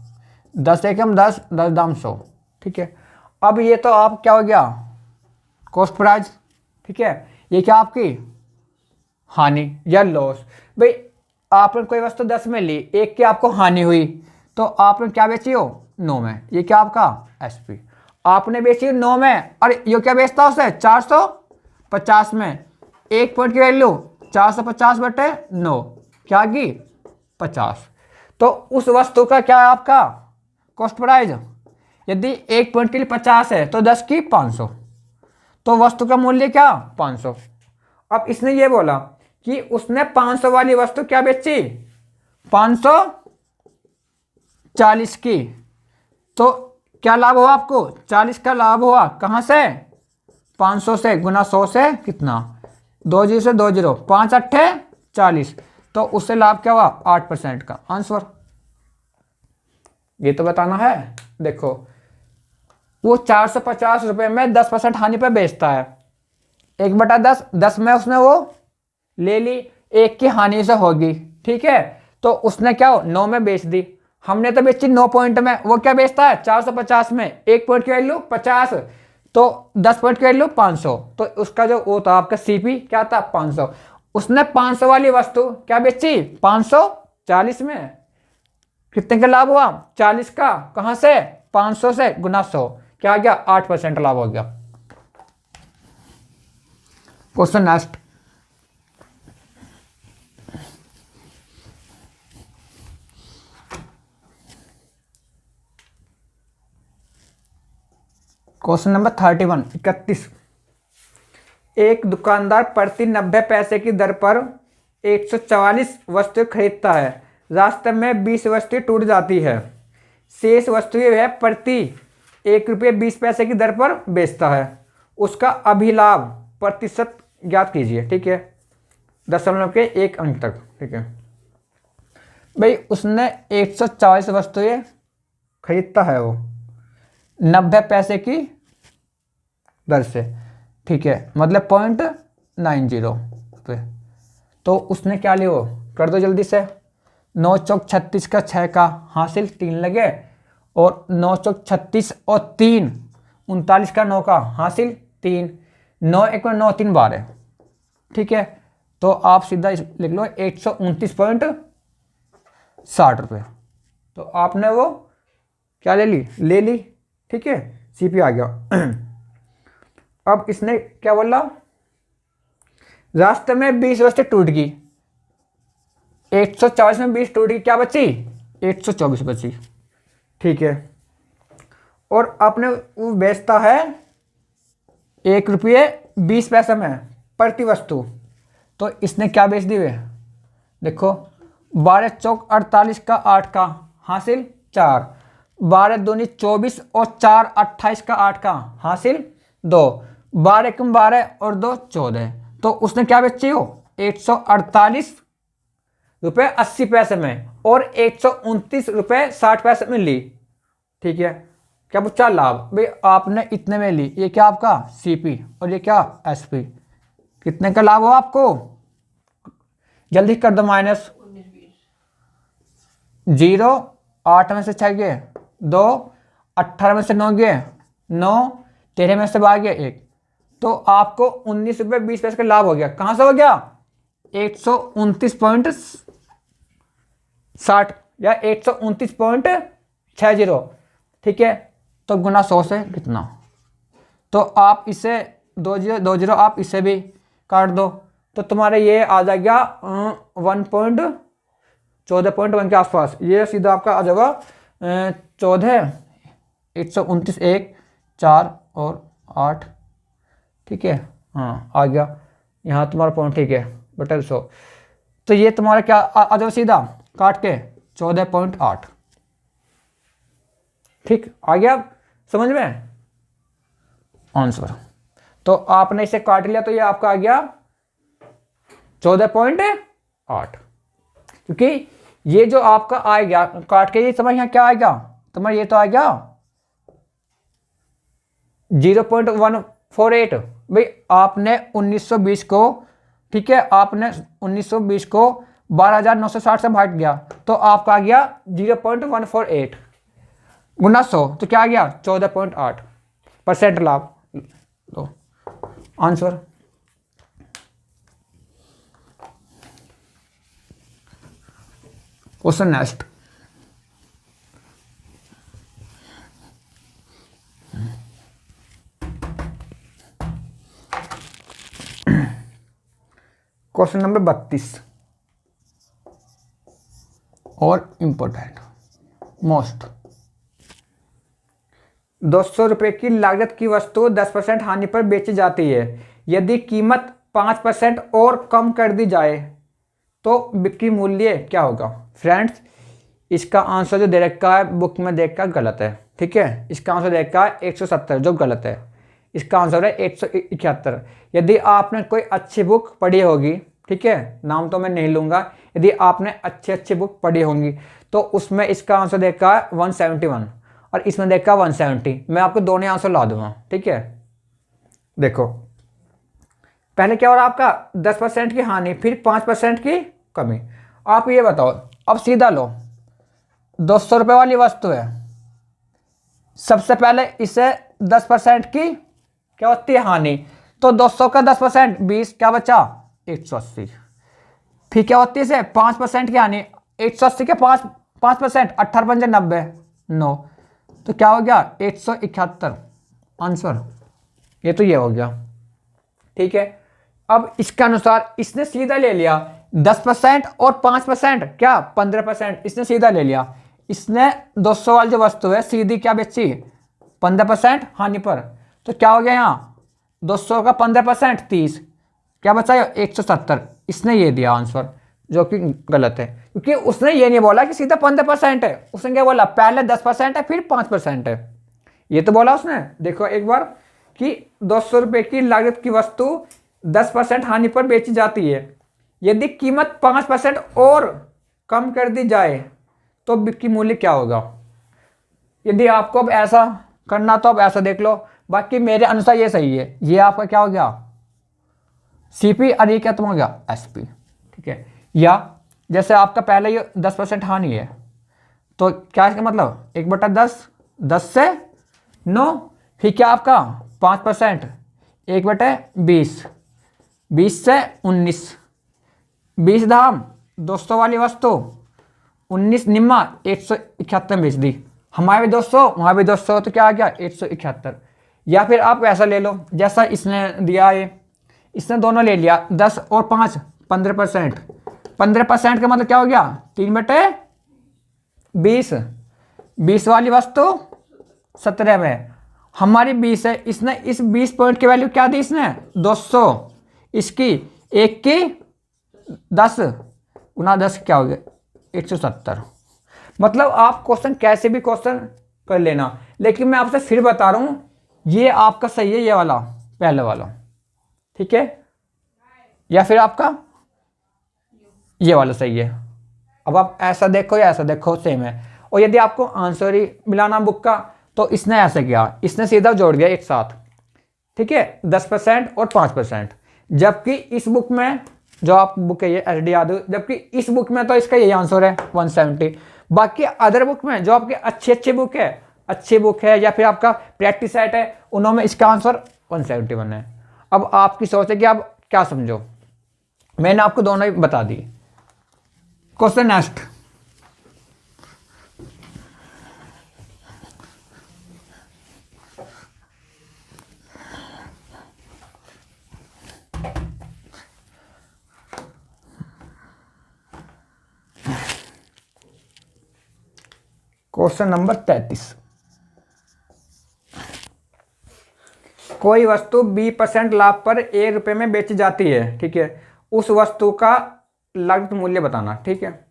10 एकम 10, 10 दाम 100। ठीक है, अब ये तो आप क्या हो गया कॉस्ट प्राइस। ठीक है, ये क्या आपकी हानि या लॉस। भाई आपने कोई वस्तु 10 में ली, एक की आपको हानि हुई, तो आपने क्या बेची हो 9 में, ये क्या आपका एसपी। आपने बेची 9 में और ये क्या बेचता उसे 450 में, एक पॉइंट की वैल्यू 450 बटे 9 क्या की 50। तो उस वस्तु का क्या है आपका कॉस्ट प्राइस, यदि एक पॉइंट के लिए 50 है तो 10 की 500, तो वस्तु का मूल्य क्या 500। अब इसने ये बोला कि उसने 500 वाली वस्तु क्या बेची 540 की, तो क्या लाभ हुआ आपको 40 का लाभ हुआ, कहां से 500 से गुना 100 से कितना 20 से 20 5 अट्ठे 40, तो उससे लाभ क्या हुआ 8% का आंसर। ये तो बताना है। देखो वो 450 रुपए में 10% हानि पे बेचता है, 1/10, 10 में उसने वो ले ली, एक की हानि से होगी, ठीक है, तो उसने क्या हो 9 में बेच दी, हमने तो बेची 9 पॉइंट में, वो क्या बेचता है 450 में, एक पॉइंट की वैल्यू 50, तो 10 पॉइंट की वैल्यू 500, तो उसका जो वो था आपका सीपी क्या था 500। उसने 500 वाली वस्तु क्या बेची 540 में, कितने का लाभ हुआ 40 का, कहां से 500 से गुना 100 क्या आ गया 8% लाभ हो गया। Question next, question number 31। एक दुकानदार प्रति 90 पैसे की दर पर 144 वस्तुएं खरीदता है, रास्ते में 20 वस्तुएं टूट जाती है, शेष वस्तुएं वह प्रति ₹1.20 की दर पर बेचता है, उसका अभिलाभ प्रतिशत ज्ञात कीजिए। ठीक है, दशमलव के 1 अंक तक। ठीक है भाई, उसने 144 वस्तुएं खरीदता है वो 90 पैसे की दर से, ठीक है, मतलब 0.90 पे, तो उसने क्या लिया, वो कर दो जल्दी से, 9 चौक 36 का 6 का हासिल 3 लगे, और 9 चौक 36 और 3 39 का 9 का हासिल 3, 9 1 में 9 3 12, ठीक है, तो आप सीधा लिख लो 129.60 रुपये, तो आपने वो क्या ले ली, ठीक है, सीपी आ गया। अब इसने क्या बोला, रास्ते में 20 वस्तुएं टूट गई, 140 में 20 टूट गई, क्या बची 124 बची, ठीक है, और आपने वो बेचता है ₹1.20 में प्रति वस्तु, तो इसने क्या बेच दी वे, देखो 12 चौक 48 का 8 का हासिल 4, 12 दूनी 24 और 4 28 का 8 का हासिल 2, 12 कम 12 और 2 14, तो उसने क्या बेची हो 148.80 में और 129.60 में ली, ठीक है, क्या पूछा लाभ, भाई आपने इतने में ली, ये क्या आपका सीपी और ये क्या एसपी, कितने का लाभ हो आपको, जल्दी कर दो माइनस, 0 8 में से 6 गए 2, 18 में से 9 गए 9, 13 में से भाग गए 1, तो आपको ₹19.20 का लाभ हो गया, कहां से हो गया 129.60 या 129.60, ठीक है, तो गुना 100 से कितना, तो आप इसे 20 आप इसे भी काट दो, तो तुम्हारे ये आ जाएगा 1.14.1 के आसपास, ये सीधा आपका आ जाएगा 14 129 1 4 और 8, ठीक है, हाँ आ गया यहाँ तुम्हारा पॉइंट, ठीक है बटे 100, तो ये तुम्हारा क्या आ जाओ सीधा काट के 14.8, ठीक आ गया समझ में आंसर, तो आपने इसे काट लिया तो ये आपका आ गया 14.8, क्योंकि ये जो आपका आएगा काट के ये समझ यहाँ क्या आएगा तुम्हारा, ये तो आएगा 0.148, भाई आपने 1920 को, ठीक है, आपने 1920 को 12,960 से भाग दिया, तो आपका आ गया 0.148 गुना 100, तो क्या आ गया 14.8% लाभ, लो answer. Question next. Question number 32 और इम्पोर्टेंट मोस्ट। 200 रुपये की लागत की वस्तु 10% हानि पर बेची जाती है। यदि कीमत 5% और कम कर दी जाए तो बिक्री मूल्य क्या होगा? फ्रेंड्स, इसका आंसर जो दे रखा है बुक में देखकर गलत है। ठीक है, इसका आंसर दे रखा है 170 जो गलत है। इसका आंसर है 171। यदि आपने कोई अच्छी बुक पढ़ी होगी, ठीक है, नाम तो मैं नहीं लूँगा, यदि आपने अच्छी बुक पढ़ी होंगी तो उसमें इसका आंसर देखा है 171 और इसमें देखा 170। मैं आपको दोनों आंसर ला दूंगा। ठीक है, देखो पहले क्या हो रहा आपका 10% की हानि, फिर 5% की कमी। आप ये बताओ, अब सीधा लो, 200 रुपये वाली वस्तु है, सबसे पहले इसे 10% की क्या होती है हानि, तो 200 का 10% 20, क्या बचा 180। फिर क्या होती है इसे 5% की हानि, 180 के 5%, 18 पंजे 90, 9, तो क्या हो गया 171 आंसर। ये तो ये हो गया। ठीक है, अब इसके अनुसार इसने सीधा ले लिया 10% और 5%, क्या 15%, इसने सीधा ले लिया। इसने 200 वाली जो वस्तु है सीधी क्या बेची 15% हानि पर, तो क्या हो गया यहाँ 200 का 15% 30, क्या बचा 170। इसने ये दिया आंसर जो कि गलत है, क्योंकि उसने ये नहीं बोला कि सीधा 15% है, उसने क्या बोला पहले 10% है फिर 5% है, ये तो बोला उसने। देखो एक बार कि 200 रुपये की लागत की वस्तु 10% हानि पर बेची जाती है। यदि कीमत 5% और कम कर दी जाए तो बिक्री मूल्य क्या होगा? यदि आपको अब ऐसा करना तो अब ऐसा देख लो, बाकी मेरे अनुसार ये सही है। ये आपका क्या हो गया सीपी और ये क्या तुम हो गया एसपी। ठीक है, या जैसे आपका पहले ये 10% हानि है तो क्या इसका मतलब 1/10, 10 से 9, फिर क्या आपका 5%, 1/20, 20 से 19, 20 धाम 200 वाली वस्तु 19 निम्मा 171 बेच दी। हमारे भी 200 वहाँ भी 200, तो क्या आ गया 171। या फिर आप ऐसा ले लो जैसा इसने दिया है, इसने दोनों ले लिया 10 और 5 15%, 15% का मतलब क्या हो गया 3/20, 20 वाली वस्तु 17 में, हमारी 20 है, इसने इस 20 पॉइंट की वैल्यू क्या दी इसने 200, इसकी एक की 10 गुना 10 क्या हो गया 170। मतलब आप क्वेश्चन कैसे भी क्वेश्चन कर लेना, लेकिन मैं आपसे फिर बता रहा हूँ ये आपका सही है, ये वाला पहले वाला। ठीक है, या फिर आपका ये वाला सही है। अब आप ऐसा देखो या ऐसा देखो सेम है। और यदि आपको आंसर ही मिलाना बुक का तो इसने ऐसे किया, इसने सीधा जोड़ दिया एक साथ। ठीक है, 10% और 5%, जबकि इस बुक में जो आप बुक है ये एसडी यादव, जबकि इस बुक में तो इसका यही आंसर है 170। बाकी अदर बुक में जो आपकी अच्छी बुक है या फिर आपका प्रैक्टिस सेट है, उन्होंने इसका आंसर 171 है। अब आपकी सोच है कि आप क्या समझो, मैंने आपको दोनों ही बता दी। Question next. Question number 33। कोई वस्तु 20% लाभ पर 1 रुपये में बेची जाती है। ठीक है, उस वस्तु का लागत मूल्य बताना। ठीक है,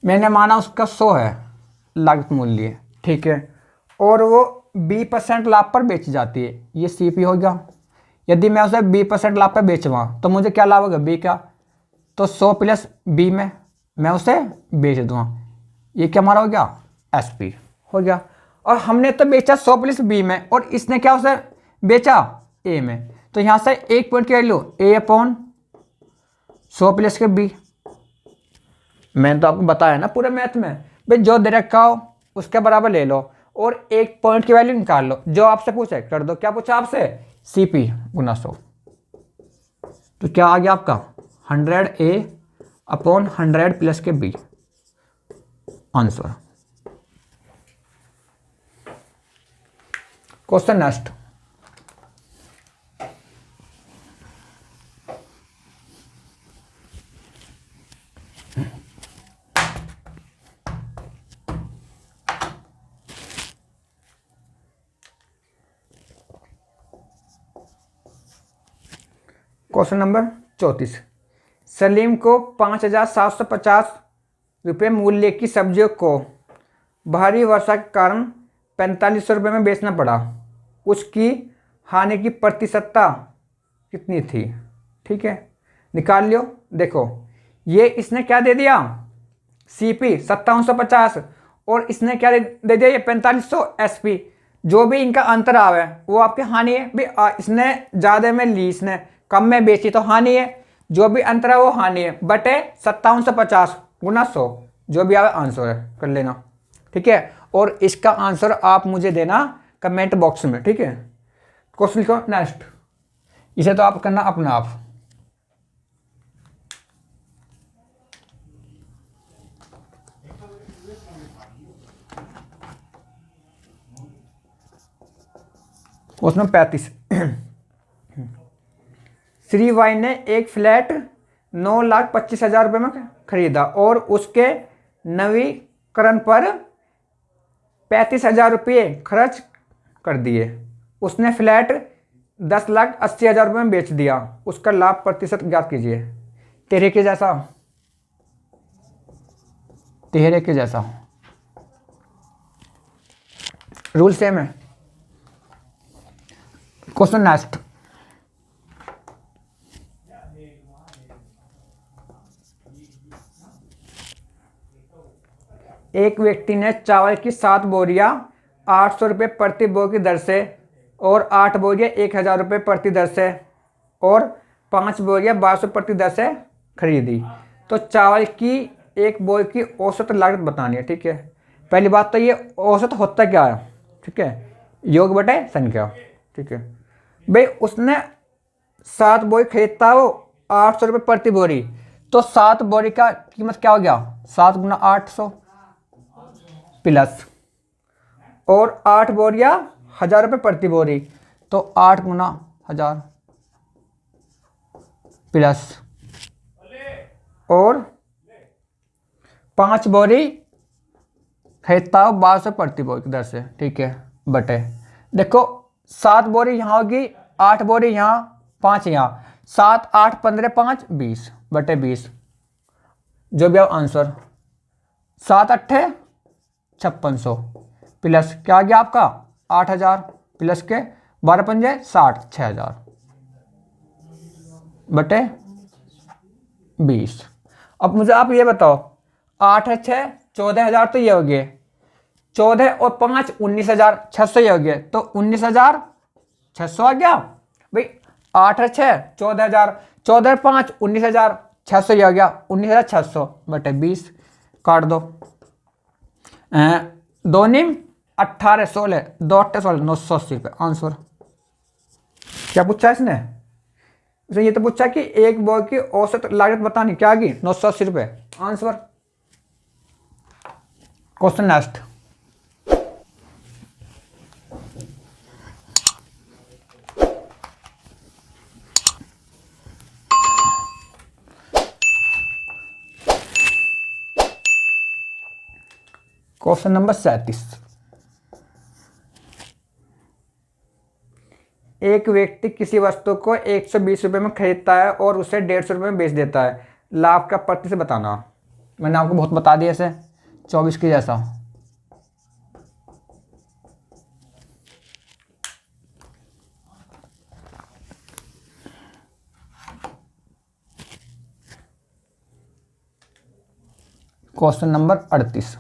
मैंने माना उसका 100 है लागत मूल्य। ठीक है, और वो 20% लाभ पर बेची जाती है, ये सीपी हो गया। यदि मैं उसे 20% लाभ पर बेचवा तो मुझे क्या लाभ होगा बी का, तो 100 प्लस बी में मैं उसे बेच दूँगा, ये क्या हमारा हो गया एसपी हो गया। और हमने तो बेचा 100 प्लस बी में और इसने क्या उसे बेचा ए में, तो यहाँ से 1 पॉइंट की वैल्यू A/100 प्लस के बी। मैंने तो आपको बताया ना पूरे मैथ में भाई जो दे रखा हो उसके बराबर ले लो और 1 पॉइंट की वैल्यू निकाल लो, जो आपसे पूछे कर दो। क्या पूछा आपसे CP गुना 100, तो क्या आ गया आपका 100A/100 प्लस के बी। Answer. Question next. Question number 34। Salim को 5,750 रुपये मूल्य की सब्जियों को भारी वर्षा के कारण 4500 रुपये में बेचना पड़ा। उसकी हानि की प्रतिशतता कितनी थी? ठीक है, निकाल लियो। देखो, ये इसने क्या दे दिया, CP 5750, और इसने क्या दे दिया, ये 4500 SP। जो भी इनका अंतर आवे वो आपकी हानि है भी। इसने ज़्यादा में ली, इसने कम में बेची तो हानि है। जो भी अंतर है वो हानि है, बटे 5750 गुना 100, जो भी आवे आंसर है, कर लेना। ठीक है, और इसका आंसर आप मुझे देना कमेंट बॉक्स में। ठीक है, क्वेश्चन लिखो नेक्स्ट। इसे तो आप करना अपना आप। क्वेश्चन 35। श्री वाई ने एक फ्लैट 9,25,000 रुपये में खरीदा और उसके नवीकरण पर 35,000 रुपये खर्च कर दिए। उसने फ्लैट 10,80,000 रुपये में बेच दिया। उसका लाभ प्रतिशत ज्ञात कीजिए। तेरे के जैसा, तेरे के जैसा रूल सेम है। Question next. एक व्यक्ति ने चावल की 7 बोरियां 800 रुपये प्रति बोरी की दर से और 8 बोरियां 1,000 रुपये प्रति दर से और 5 बोरियां 1200 प्रति दर से खरीदी। तो चावल की एक बोरी की औसत लागत बतानी है। ठीक है, पहली बात तो ये औसत होता क्या है? ठीक है, योग बटे संख्या। ठीक है भाई, उसने 7 बोरी खरीदता हो 800 रुपये प्रति बोरी, तो 7 बोरी का कीमत क्या हो गया, 7 गुना 800 प्लस, और 8 बोरियां 1,000 रुपये प्रति बोरी, तो 8 गुना 1,000 प्लस, और 5 बोरी खरीदता हो 1200 प्रति बोरी की दर से। ठीक है, बटे, देखो 7 बोरी यहाँ होगी, 8 बोरी यहाँ, 5 यहाँ, 7 8 15 5 20 बटे 20, जो भी आंसर 7 8 5600 प्लस क्या आ गया आपका 8,000 प्लस के 12 पंजे 60 6,000 बटे 20। अब मुझे आप ये बताओ, 8 है 6 14,000, तो ये हो गए 14 और 5 19,600, ये हो गए, तो 19,600 आ गया भाई। 8 है 6 14,000, 14 5 19,600, ये हो गया 19,600 बटे 20, काट दो। 2 निम 18 16, 2 8 16, 980 रुपये आंसर। क्या पूछा इसने? इसने ये तो पूछा कि एक बोरी की औसत लागत बतानी, क्या आ गई 980 रुपये answer. Question next. Question number 37। एक व्यक्ति किसी वस्तु को 120 रुपये में खरीदता है और उसे 150 रुपये में बेच देता है। लाभ का प्रतिशत बताना। मैंने आपको बहुत बता दिया ऐसे 24 के जैसा। Question number 38।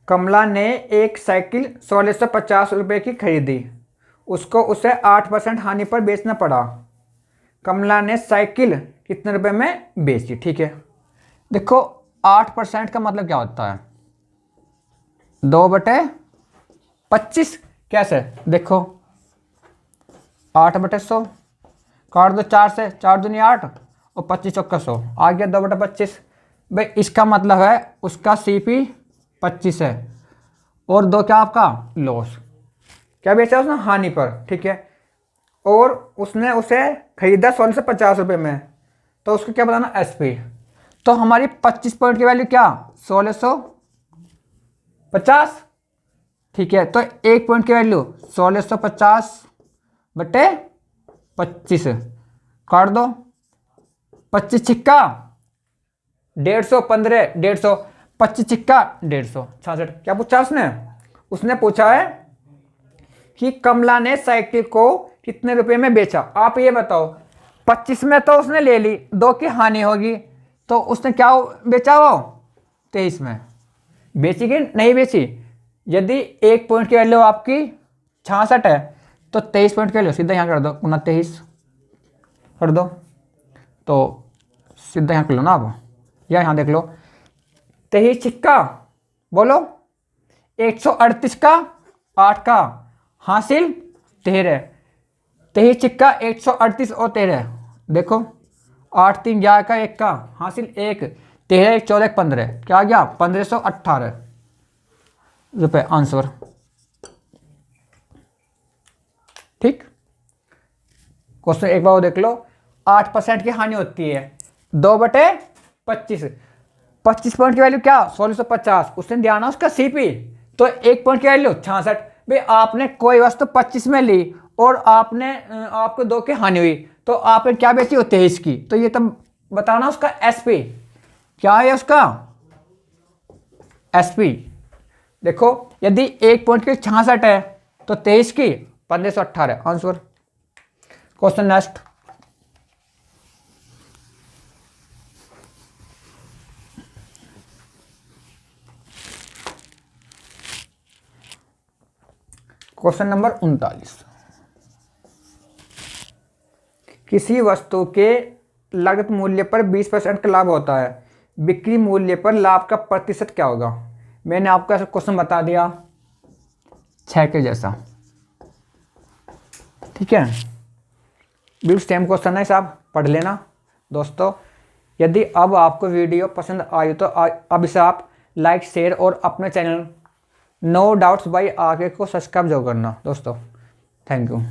कमला ने एक साइकिल 1650 रुपये की खरीदी। उसको उसे 8% हानि पर बेचना पड़ा। कमला ने साइकिल कितने रुपए में बेची? ठीक है, देखो 8% का मतलब क्या होता है, 2/25। कैसे देखो, 8/100 काट दो 4 से, 4 दूनी 8 और 25 चौका 100 आ गया 2/25। भाई इसका मतलब है उसका CP 25 है और 2 क्या आपका लॉस। क्या बेचा उसने? हानि पर, ठीक है। और उसने उसे खरीदा 1650 रुपये में, तो उसको क्या बताना? SP। तो हमारी 25 पॉइंट की वैल्यू क्या? 1650, ठीक है। तो 1 पॉइंट की वैल्यू 1650/25 काट दो। 25 छिक्का 150, 15 150, 25 छिक्का 150, 66। क्या पूछा उसने? उसने पूछा है कि कमला ने साइकिल को कितने रुपए में बेचा। आप ये बताओ, 25 में तो उसने ले ली, 2 की हानि होगी, तो उसने क्या बेचा? वो 23 में बेची कि नहीं बेची? यदि 1 पॉइंट की वैल्यू आपकी 66 है तो 23 पॉइंट की वैल्यू सीधा यहाँ कर दो, 29 कर दो, तो सीधा यहाँ कर लो ना आप, या यहाँ देख लो। 23 छिक्का बोलो 138 का 8 का हासिल 13। 23 छिक्का 138 और 13, देखो 8 3 11 का 1 का हासिल 1, 13 1 14 15, क्या आ गया? 1518 रुपये आंसर, ठीक। क्वेश्चन एक बार देख लो। 8% की हानि होती है 2/25। 25 पॉइंट की वैल्यू क्या? 1650। उसने दिया ना उसका CP, तो 1 पॉइंट की वैल्यू 66। भाई आपने कोई वस्तु 25 में ली और आपको 2 की हानि हुई, तो आपने क्या बेची? 23 की। तो ये तब बताना उसका SP क्या है। उसका SP देखो, यदि 1 पॉइंट की 66 है तो 23 की 1518 answer. Question next. Question number 39। किसी वस्तु के लागत मूल्य पर 20% का लाभ होता है, बिक्री मूल्य पर लाभ का प्रतिशत क्या होगा? मैंने आपको ऐसा क्वेश्चन बता दिया 6 के जैसा, ठीक है। बिल्कुल सेम क्वेश्चन है साहब, पढ़ लेना दोस्तों। यदि अब आपको वीडियो पसंद आई तो अब इसे आप लाइक शेयर और अपने चैनल नो डाउट्स बाय आगे को सब्सक्राइब जरूर करना दोस्तों। Thank you.